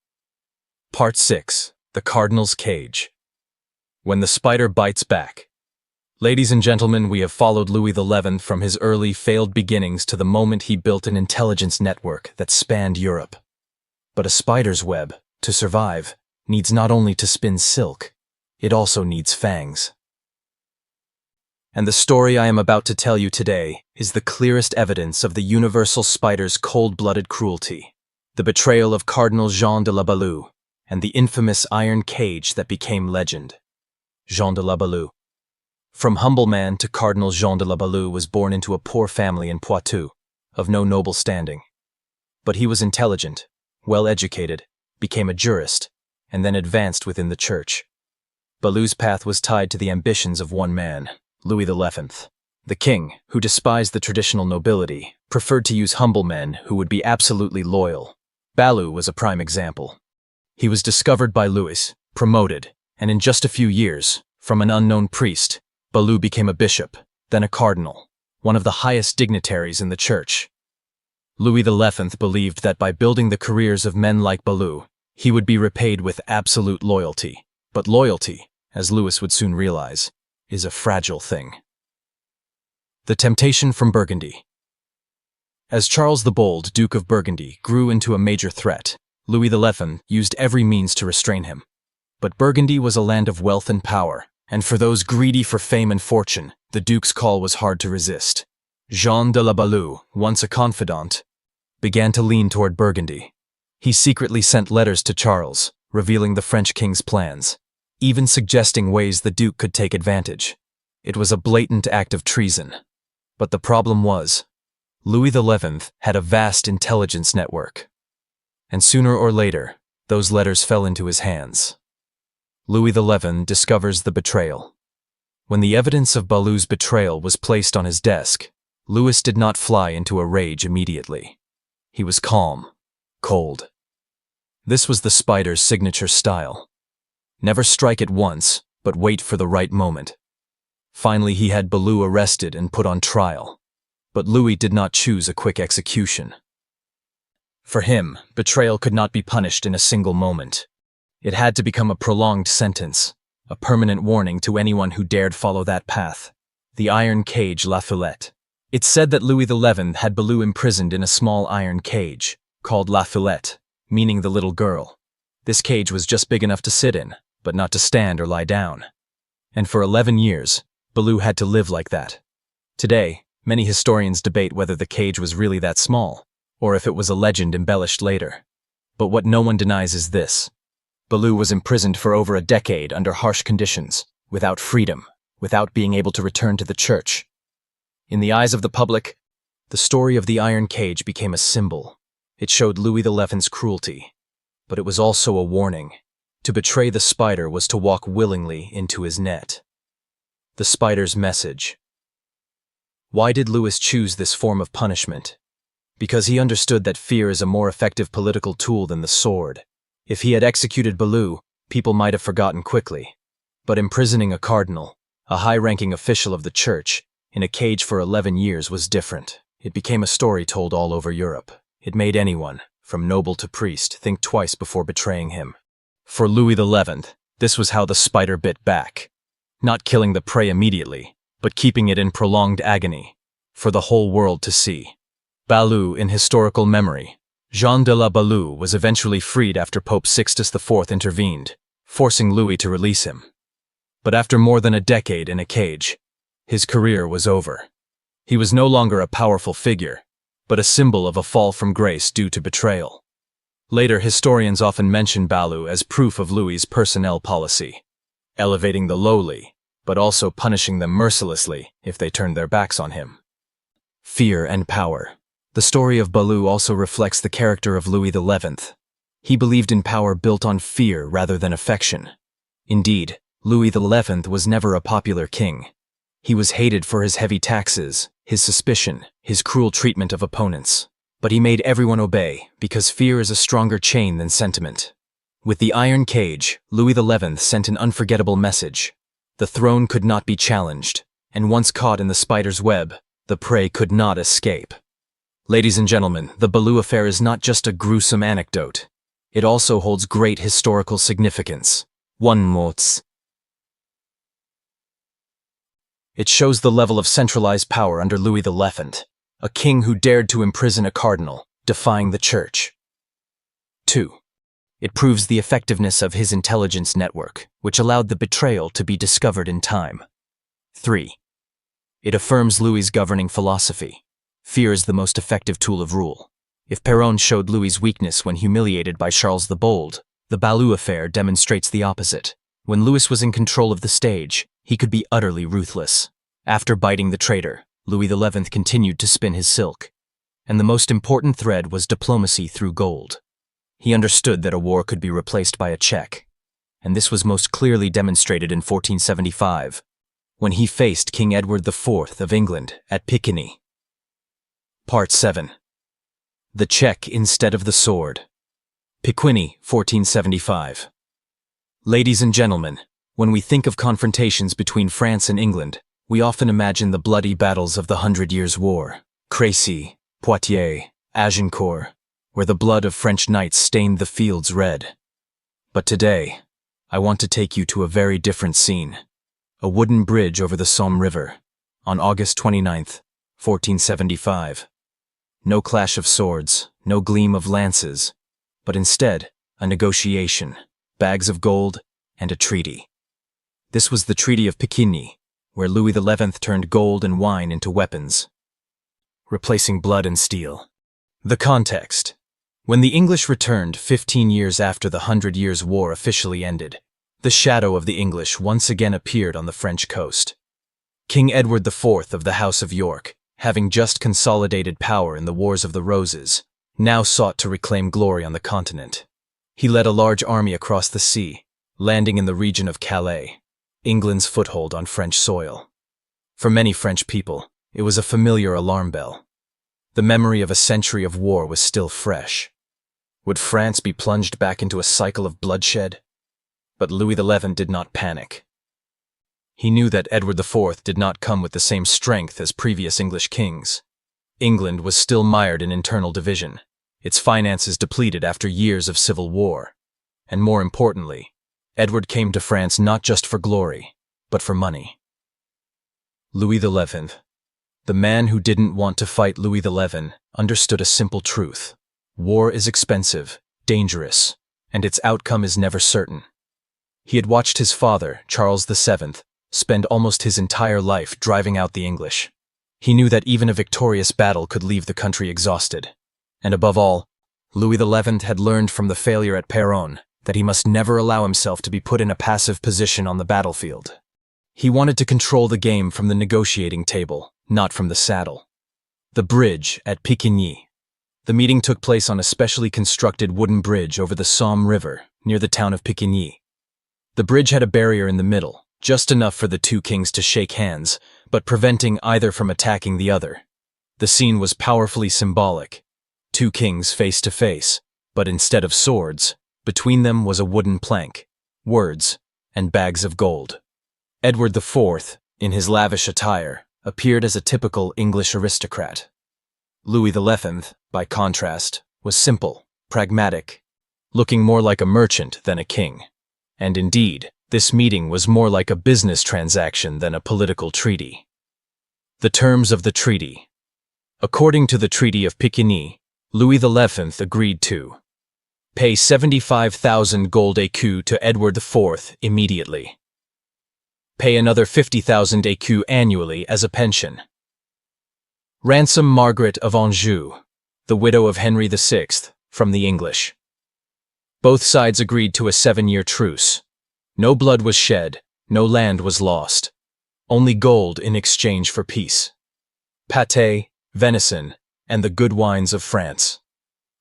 Part 6. The Cardinal's Cage. When the spider bites back. Ladies and gentlemen, we have followed Louis XI from his early, failed beginnings to the moment he built an intelligence network that spanned Europe. But a spider's web, to survive, needs not only to spin silk, it also needs fangs. And the story I am about to tell you today is the clearest evidence of the universal spider's cold-blooded cruelty, the betrayal of Cardinal Jean de la Balue, and the infamous iron cage that became legend. Jean de la Balue. From humble man to Cardinal Jean de la Balue was born into a poor family in Poitou, of no noble standing. But he was intelligent, well-educated, became a jurist, and then advanced within the church. Balue's path was tied to the ambitions of one man, Louis XI. The king, who despised the traditional nobility, preferred to use humble men who would be absolutely loyal. Balue was a prime example. He was discovered by Louis, promoted, and in just a few years, from an unknown priest, Balue became a bishop, then a cardinal, one of the highest dignitaries in the church. Louis XI believed that by building the careers of men like Balue, he would be repaid with absolute loyalty. But loyalty, as Louis would soon realize, is a fragile thing. The temptation from Burgundy. As Charles the Bold, Duke of Burgundy, grew into a major threat, Louis XI used every means to restrain him. But Burgundy was a land of wealth and power, and for those greedy for fame and fortune, the Duke's call was hard to resist. Jean de la Balue, once a confidant, began to lean toward Burgundy. He secretly sent letters to Charles, revealing the French king's plans, even suggesting ways the Duke could take advantage. It was a blatant act of treason. But the problem was, Louis XI had a vast intelligence network. And sooner or later, those letters fell into his hands. Louis XI discovers the betrayal. When the evidence of Balue's betrayal was placed on his desk, Louis did not fly into a rage immediately. He was calm, cold. This was the spider's signature style. Never strike at once, but wait for the right moment. Finally, he had Balue arrested and put on trial. But Louis did not choose a quick execution. For him, betrayal could not be punished in a single moment. It had to become a prolonged sentence, a permanent warning to anyone who dared follow that path. The iron cage La Foulette. It's said that Louis XI had Balue imprisoned in a small iron cage, called La Foulette, meaning the little girl. This cage was just big enough to sit in, but not to stand or lie down. And for 11 years, Balue had to live like that. Today, many historians debate whether the cage was really that small, or if it was a legend embellished later. But what no one denies is this. Balue was imprisoned for over a decade under harsh conditions, without freedom, without being able to return to the church. In the eyes of the public, the story of the iron cage became a symbol. It showed Louis XI's cruelty. But it was also a warning. To betray the spider was to walk willingly into his net. The spider's message. Why did Louis choose this form of punishment? Because he understood that fear is a more effective political tool than the sword. If he had executed Balue, people might have forgotten quickly. But imprisoning a cardinal, a high-ranking official of the church, in a cage for 11 years was different. It became a story told all over Europe. It made anyone, from noble to priest, think twice before betraying him. For Louis XI, this was how the spider bit back. Not killing the prey immediately, but keeping it in prolonged agony, for the whole world to see. Balue in historical memory. Jean de la Balue was eventually freed after Pope Sixtus IV intervened, forcing Louis to release him. But after more than a decade in a cage, his career was over. He was no longer a powerful figure, but a symbol of a fall from grace due to betrayal. Later, historians often mention Balue as proof of Louis's personnel policy, elevating the lowly, but also punishing them mercilessly if they turned their backs on him. Fear and power. The story of Balue also reflects the character of Louis XI. He believed in power built on fear rather than affection. Indeed, Louis XI was never a popular king. He was hated for his heavy taxes, his suspicion, his cruel treatment of opponents. But he made everyone obey, because fear is a stronger chain than sentiment. With the iron cage, Louis XI sent an unforgettable message. The throne could not be challenged, and once caught in the spider's web, the prey could not escape. Ladies and gentlemen, the Baloo affair is not just a gruesome anecdote. It also holds great historical significance. One mots. It shows the level of centralized power under Louis XI, a king who dared to imprison a cardinal, defying the church. 2. It proves the effectiveness of his intelligence network, which allowed the betrayal to be discovered in time. 3. It affirms Louis's governing philosophy. Fear is the most effective tool of rule. If Péronne showed Louis's weakness when humiliated by Charles the Bold, the Baloo affair demonstrates the opposite. When Louis was in control of the stage, he could be utterly ruthless. After biting the traitor, Louis XI continued to spin his silk. And the most important thread was diplomacy through gold. He understood that a war could be replaced by a check. And this was most clearly demonstrated in 1475, when he faced King Edward IV of England at Piquigny. Part 7. The check instead of the sword. Piquigny, 1475. Ladies and gentlemen, when we think of confrontations between France and England, we often imagine the bloody battles of the 100 Years' War, Crécy, Poitiers, Agincourt, where the blood of French knights stained the fields red. But today, I want to take you to a very different scene. A wooden bridge over the Somme River, on August 29th, 1475. No clash of swords, no gleam of lances, but instead, a negotiation, bags of gold, and a treaty. This was the Treaty of Piquigny, where Louis XI turned gold and wine into weapons, replacing blood and steel. The context. When the English returned 15 years after the 100 Years' War officially ended, the shadow of the English once again appeared on the French coast. King Edward IV of the House of York, having just consolidated power in the Wars of the Roses, now sought to reclaim glory on the continent. He led a large army across the sea, landing in the region of Calais, England's foothold on French soil. For many French people, it was a familiar alarm bell. The memory of a century of war was still fresh. Would France be plunged back into a cycle of bloodshed? But Louis XI did not panic. He knew that Edward IV did not come with the same strength as previous English kings. England was still mired in internal division, its finances depleted after years of civil war. And more importantly, Edward came to France not just for glory, but for money. Louis XI. The man who didn't want to fight Louis XI understood a simple truth. War is expensive, dangerous, and its outcome is never certain. He had watched his father, Charles VII, spend almost his entire life driving out the English. He knew that even a victorious battle could leave the country exhausted. And above all, Louis XI had learned from the failure at Péronne that he must never allow himself to be put in a passive position on the battlefield. He wanted to control the game from the negotiating table, not from the saddle. The bridge at Piquigny. The meeting took place on a specially constructed wooden bridge over the Somme River, near the town of Piquigny. The bridge had a barrier in the middle, just enough for the two kings to shake hands, but preventing either from attacking the other. The scene was powerfully symbolic. Two kings face to face, but instead of swords, between them was a wooden plank, words, and bags of gold. Edward IV, in his lavish attire, appeared as a typical English aristocrat. Louis XI, by contrast, was simple, pragmatic, looking more like a merchant than a king. And indeed, this meeting was more like a business transaction than a political treaty. The terms of the treaty. According to the Treaty of Piquigny, Louis XI agreed to pay 75,000 gold écus to Edward IV immediately. Pay another 50,000 écus annually as a pension. Ransom Margaret of Anjou, the widow of Henry VI, from the English. Both sides agreed to a 7-year truce. No blood was shed, no land was lost. Only gold in exchange for peace. Pâté, venison, and the good wines of France.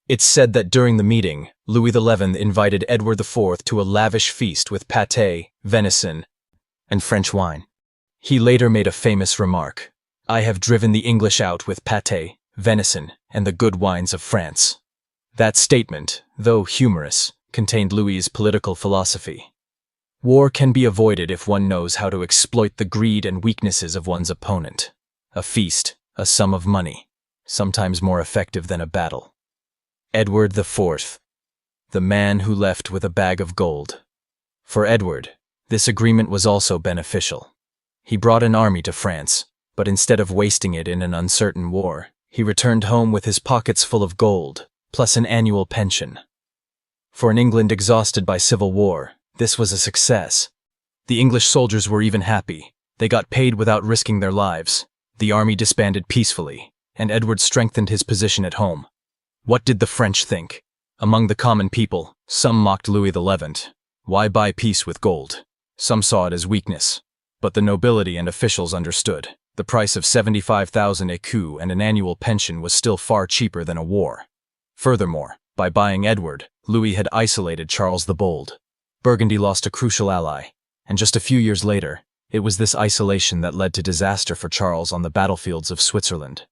It's said that during the meeting, Louis XI invited Edward IV to a lavish feast with pâté, venison, and French wine. He later made a famous remark: "I have driven the English out with pâté, venison, and the good wines of France." That statement, though humorous, contained Louis's political philosophy. War can be avoided if one knows how to exploit the greed and weaknesses of one's opponent. A feast, a sum of money. sometimes more effective than a battle. Edward IV, the man who left with a bag of gold. For Edward, this agreement was also beneficial. He brought an army to France, but instead of wasting it in an uncertain war, he returned home with his pockets full of gold, plus an annual pension. For an England exhausted by civil war, this was a success. The English soldiers were even happy. They got paid without risking their lives. The army disbanded peacefully, and Edward strengthened his position at home. What did the French think? Among the common people, some mocked Louis XI. Why buy peace with gold? Some saw it as weakness. But the nobility and officials understood. The price of 75,000 écus and an annual pension was still far cheaper than a war. Furthermore, by buying Edward, Louis had isolated Charles the Bold. Burgundy lost a crucial ally, and just a few years later, it was this isolation that led to disaster for Charles on the battlefields of Switzerland.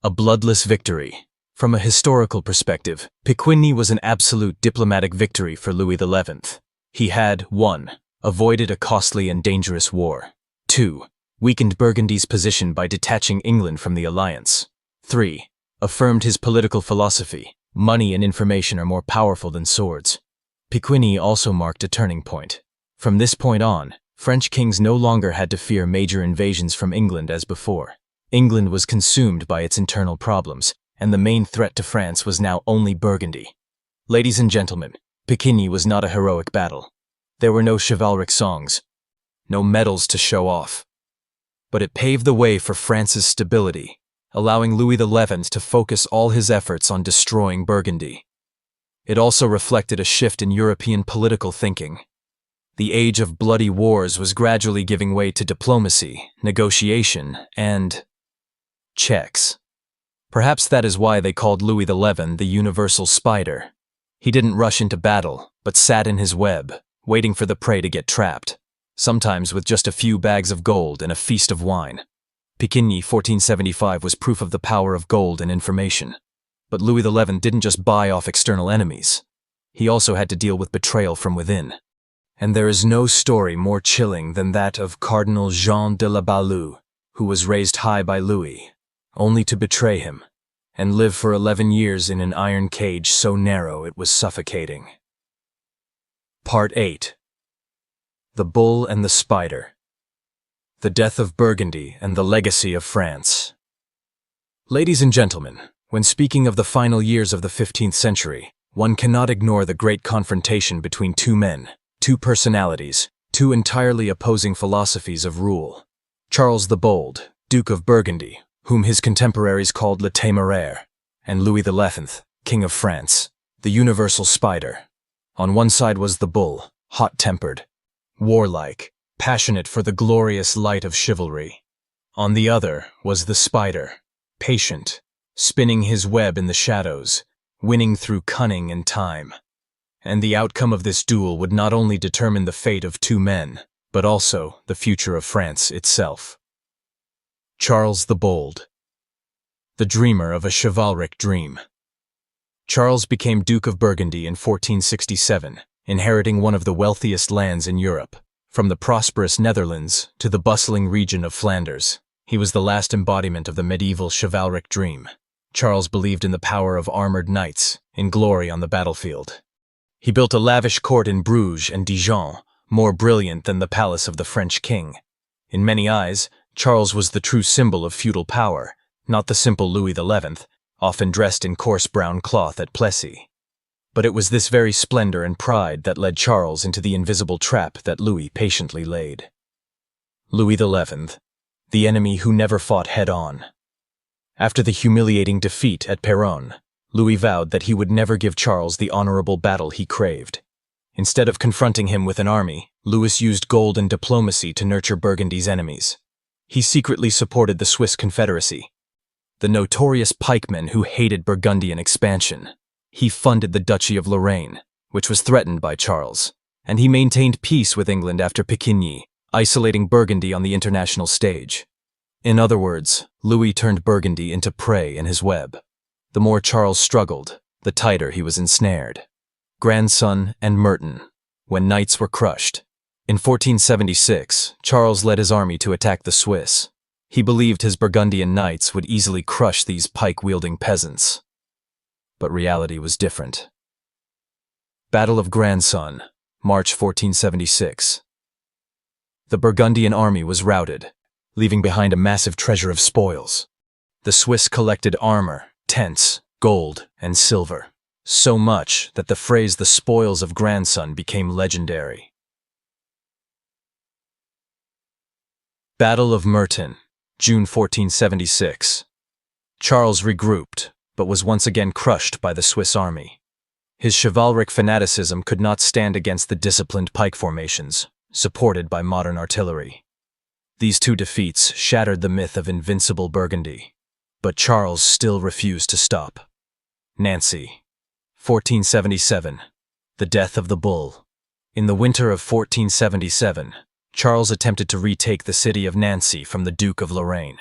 A bloodless victory. From a historical perspective, Péronne was an absolute diplomatic victory for Louis XI. He had 1. Avoided a costly and dangerous war. 2. Weakened Burgundy's position by detaching England from the alliance. 3. Affirmed his political philosophy. Money and information are more powerful than swords. Péronne also marked a turning point. From this point on, French kings no longer had to fear major invasions from England as before. England was consumed by its internal problems, and the main threat to France was now only Burgundy. Ladies and gentlemen, Péronne was not a heroic battle. There were no chivalric songs, no medals to show off. But it paved the way for France's stability, allowing Louis XI to focus all his efforts on destroying Burgundy. It also reflected a shift in European political thinking. The age of bloody wars was gradually giving way to diplomacy, negotiation, and checks. Perhaps that is why they called Louis XI the universal spider. He didn't rush into battle, but sat in his web, waiting for the prey to get trapped, sometimes with just a few bags of gold and a feast of wine. Péronne 1475 was proof of the power of gold and information. But Louis XI didn't just buy off external enemies. He also had to deal with betrayal from within. And there is no story more chilling than that of Cardinal Jean de la Balue, who was raised high by Louis, only to betray him, and live for 11 years in an iron cage so narrow it was suffocating. Part 8. The Bull and the Spider. The Death of Burgundy and the Legacy of France. Ladies and gentlemen, when speaking of the final years of the 15th century, one cannot ignore the great confrontation between two men, two personalities, two entirely opposing philosophies of rule. Charles the Bold, Duke of Burgundy, whom his contemporaries called Le Téméraire, and Louis XI, King of France, the universal spider. On one side was the bull, hot-tempered, warlike, passionate for the glorious light of chivalry. On the other was the spider, patient, spinning his web in the shadows, winning through cunning and time. And the outcome of this duel would not only determine the fate of two men, but also the future of France itself. Charles the Bold. The dreamer of a chivalric dream. Charles became Duke of Burgundy in 1467, inheriting one of the wealthiest lands in Europe. From the prosperous Netherlands to the bustling region of Flanders, he was the last embodiment of the medieval chivalric dream. Charles believed in the power of armored knights, in glory on the battlefield. He built a lavish court in Bruges and Dijon, more brilliant than the palace of the French king. In many eyes, Charles was the true symbol of feudal power, not the simple Louis XI, often dressed in coarse brown cloth at Plessis. But it was this very splendor and pride that led Charles into the invisible trap that Louis patiently laid. Louis XI, the enemy who never fought head-on. After the humiliating defeat at Péronne, Louis vowed that he would never give Charles the honorable battle he craved. Instead of confronting him with an army, Louis used gold and diplomacy to nurture Burgundy's enemies. He secretly supported the Swiss Confederacy, the notorious pikemen who hated Burgundian expansion. He funded the Duchy of Lorraine, which was threatened by Charles, and he maintained peace with England after Péronne, isolating Burgundy on the international stage. In other words, Louis turned Burgundy into prey in his web. The more Charles struggled, the tighter he was ensnared. Grandson and Merton, when knights were crushed. In 1476, Charles led his army to attack the Swiss. He believed his Burgundian knights would easily crush these pike-wielding peasants. But reality was different. Battle of Grandson, March 1476. The Burgundian army was routed, leaving behind a massive treasure of spoils. The Swiss collected armor, tents, gold, and silver, so much that the phrase "the spoils of Grandson" became legendary. Battle of Merton, June 1476. Charles regrouped, but was once again crushed by the Swiss army. His chivalric fanaticism could not stand against the disciplined pike formations, supported by modern artillery. These two defeats shattered the myth of invincible Burgundy, but Charles still refused to stop. Nancy, 1477. The death of the bull. In the winter of 1477, Charles attempted to retake the city of Nancy from the Duke of Lorraine.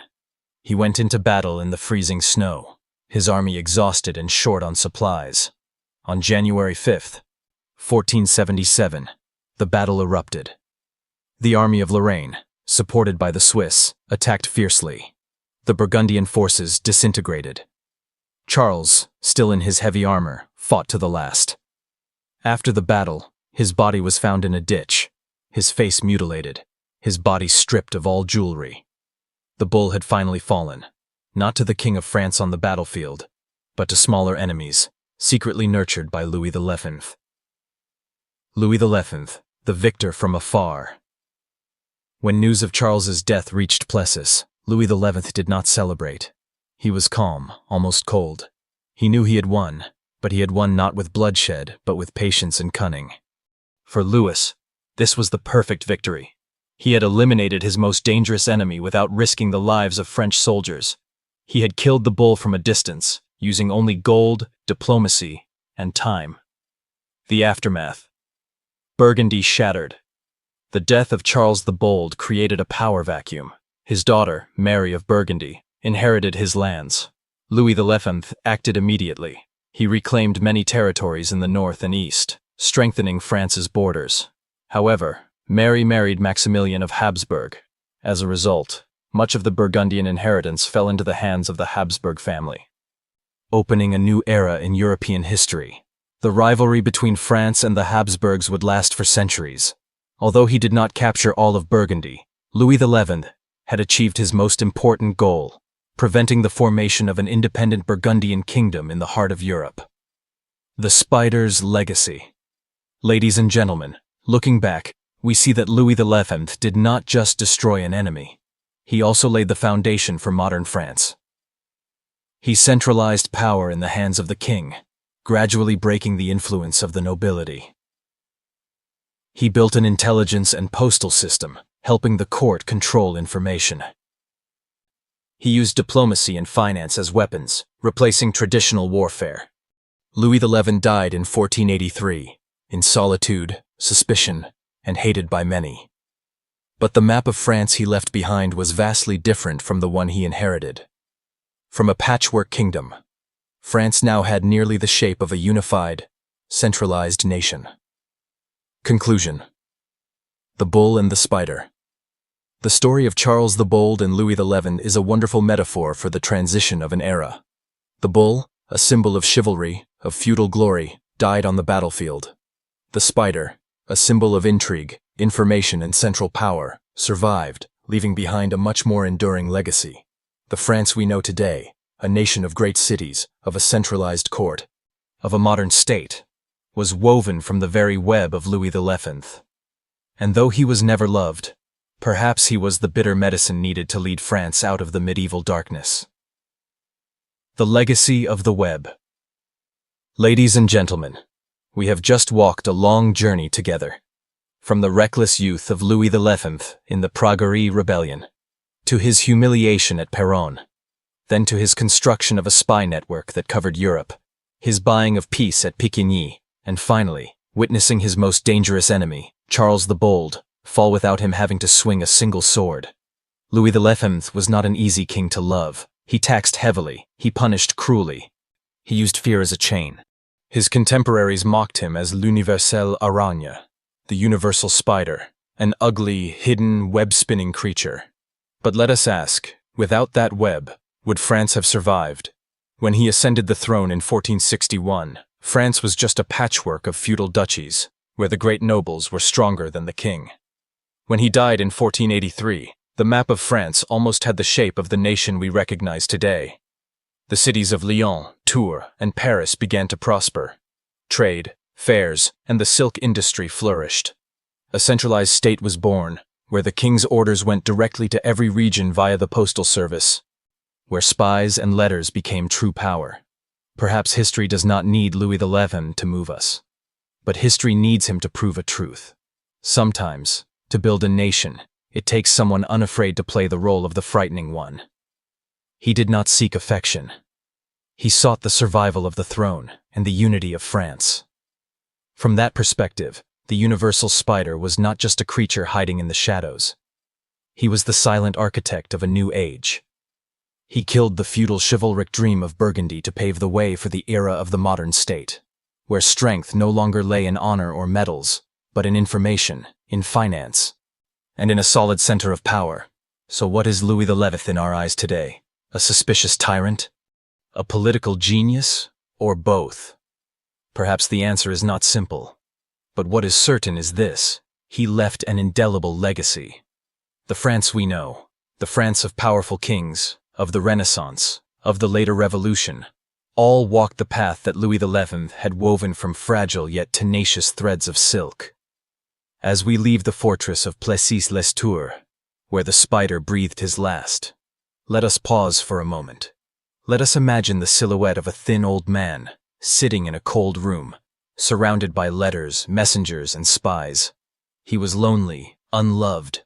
He went into battle in the freezing snow, his army exhausted and short on supplies. On January 5, 1477, the battle erupted. The army of Lorraine, supported by the Swiss, attacked fiercely. The Burgundian forces disintegrated. Charles, still in his heavy armor, fought to the last. After the battle, his body was found in a ditch, his face mutilated, his body stripped of all jewelry. The bull had finally fallen, not to the King of France on the battlefield, but to smaller enemies, secretly nurtured by Louis XI. Louis XI, the victor from afar. When news of Charles's death reached Plessis, Louis XI did not celebrate. He was calm, almost cold. He knew he had won, but he had won not with bloodshed, but with patience and cunning. For Louis, this was the perfect victory. He had eliminated his most dangerous enemy without risking the lives of French soldiers. He had killed the bull from a distance, using only gold, diplomacy, and time. The aftermath. Burgundy shattered. The death of Charles the Bold created a power vacuum. His daughter, Mary of Burgundy, inherited his lands. Louis XI acted immediately. He reclaimed many territories in the north and east, strengthening France's borders. However, Mary married Maximilian of Habsburg. As a result, much of the Burgundian inheritance fell into the hands of the Habsburg family, opening a new era in European history. The rivalry between France and the Habsburgs would last for centuries. Although he did not capture all of Burgundy, Louis XI had achieved his most important goal, preventing the formation of an independent Burgundian kingdom in the heart of Europe. The Spider's legacy. Ladies and gentlemen, looking back, we see that Louis XI did not just destroy an enemy. He also laid the foundation for modern France. He centralized power in the hands of the king, gradually breaking the influence of the nobility. He built an intelligence and postal system, helping the court control information. He used diplomacy and finance as weapons, replacing traditional warfare. Louis XI died in 1483, in solitude, suspicion, and hated by many. But the map of France he left behind was vastly different from the one he inherited. From a patchwork kingdom, France now had nearly the shape of a unified, centralized nation. Conclusion. The Bull and the Spider. The story of Charles the Bold and Louis XI is a wonderful metaphor for the transition of an era. The bull, a symbol of chivalry, of feudal glory, died on the battlefield. The spider, a symbol of intrigue, information, and central power, survived, leaving behind a much more enduring legacy. The France we know today, a nation of great cities, of a centralized court, of a modern state, was woven from the very web of Louis XI. And though he was never loved, perhaps he was the bitter medicine needed to lead France out of the medieval darkness. The legacy of the web. Ladies and gentlemen, we have just walked a long journey together, from the reckless youth of Louis XI in the Praguerie Rebellion, to his humiliation at Péronne, then to his construction of a spy network that covered Europe, his buying of peace at Picquigny, and finally, witnessing his most dangerous enemy, Charles the Bold, fall without him having to swing a single sword. Louis XI was not an easy king to love. He taxed heavily, he punished cruelly. He used fear as a chain. His contemporaries mocked him as l'universelle aragne, the universal spider, an ugly, hidden, web-spinning creature. But let us ask, Without that web, would France have survived? When he ascended the throne in 1461, France was just a patchwork of feudal duchies, where the great nobles were stronger than the king. When he died in 1483, the map of France almost had the shape of the nation we recognize today. The cities of Lyon, Tours, and Paris began to prosper. Trade, fairs, and the silk industry flourished. A centralized state was born, where the king's orders went directly to every region via the postal service, where spies and letters became true power. Perhaps history does not need Louis XI to move us, but history needs him to prove a truth. Sometimes, to build a nation, it takes someone unafraid to play the role of the frightening one. He did not seek affection. He sought the survival of the throne and the unity of France. From that perspective, the universal spider was not just a creature hiding in the shadows. He was the silent architect of a new age. He killed the feudal chivalric dream of Burgundy to pave the way for the era of the modern state, where strength no longer lay in honor or medals, but in information, in finance, and in a solid center of power. So what is Louis XI in our eyes today? A suspicious tyrant? A political genius? Or both? Perhaps the answer is not simple. But what is certain is this: he left an indelible legacy. The France we know, the France of powerful kings, of the Renaissance, of the later Revolution, all walked the path that Louis XI had woven from fragile yet tenacious threads of silk. As we leave the fortress of Plessis-les-Tours, where the spider breathed his last, let us pause for a moment. Let us imagine the silhouette of a thin old man, sitting in a cold room, surrounded by letters, messengers, and spies. He was lonely, unloved,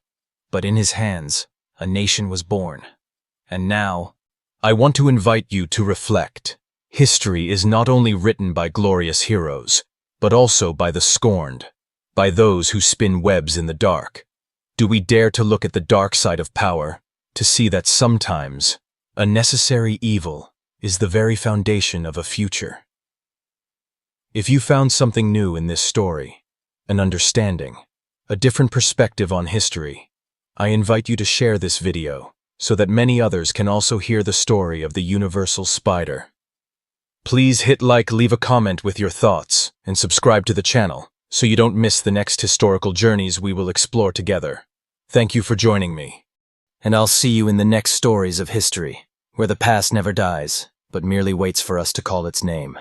but in his hands, a nation was born. And now, I want to invite you to reflect. History is not only written by glorious heroes, but also by the scorned, by those who spin webs in the dark. Do we dare to look at the dark side of power, to see that sometimes a necessary evil is the very foundation of a future? If you found something new in this story, an understanding, a different perspective on history, I invite you to share this video so that many others can also hear the story of the universal spider. Please hit like, leave a comment with your thoughts, and subscribe to the channel so you don't miss the next historical journeys we will explore together. Thank you for joining me. And I'll see you in the next stories of history, where the past never dies, but merely waits for us to call its name.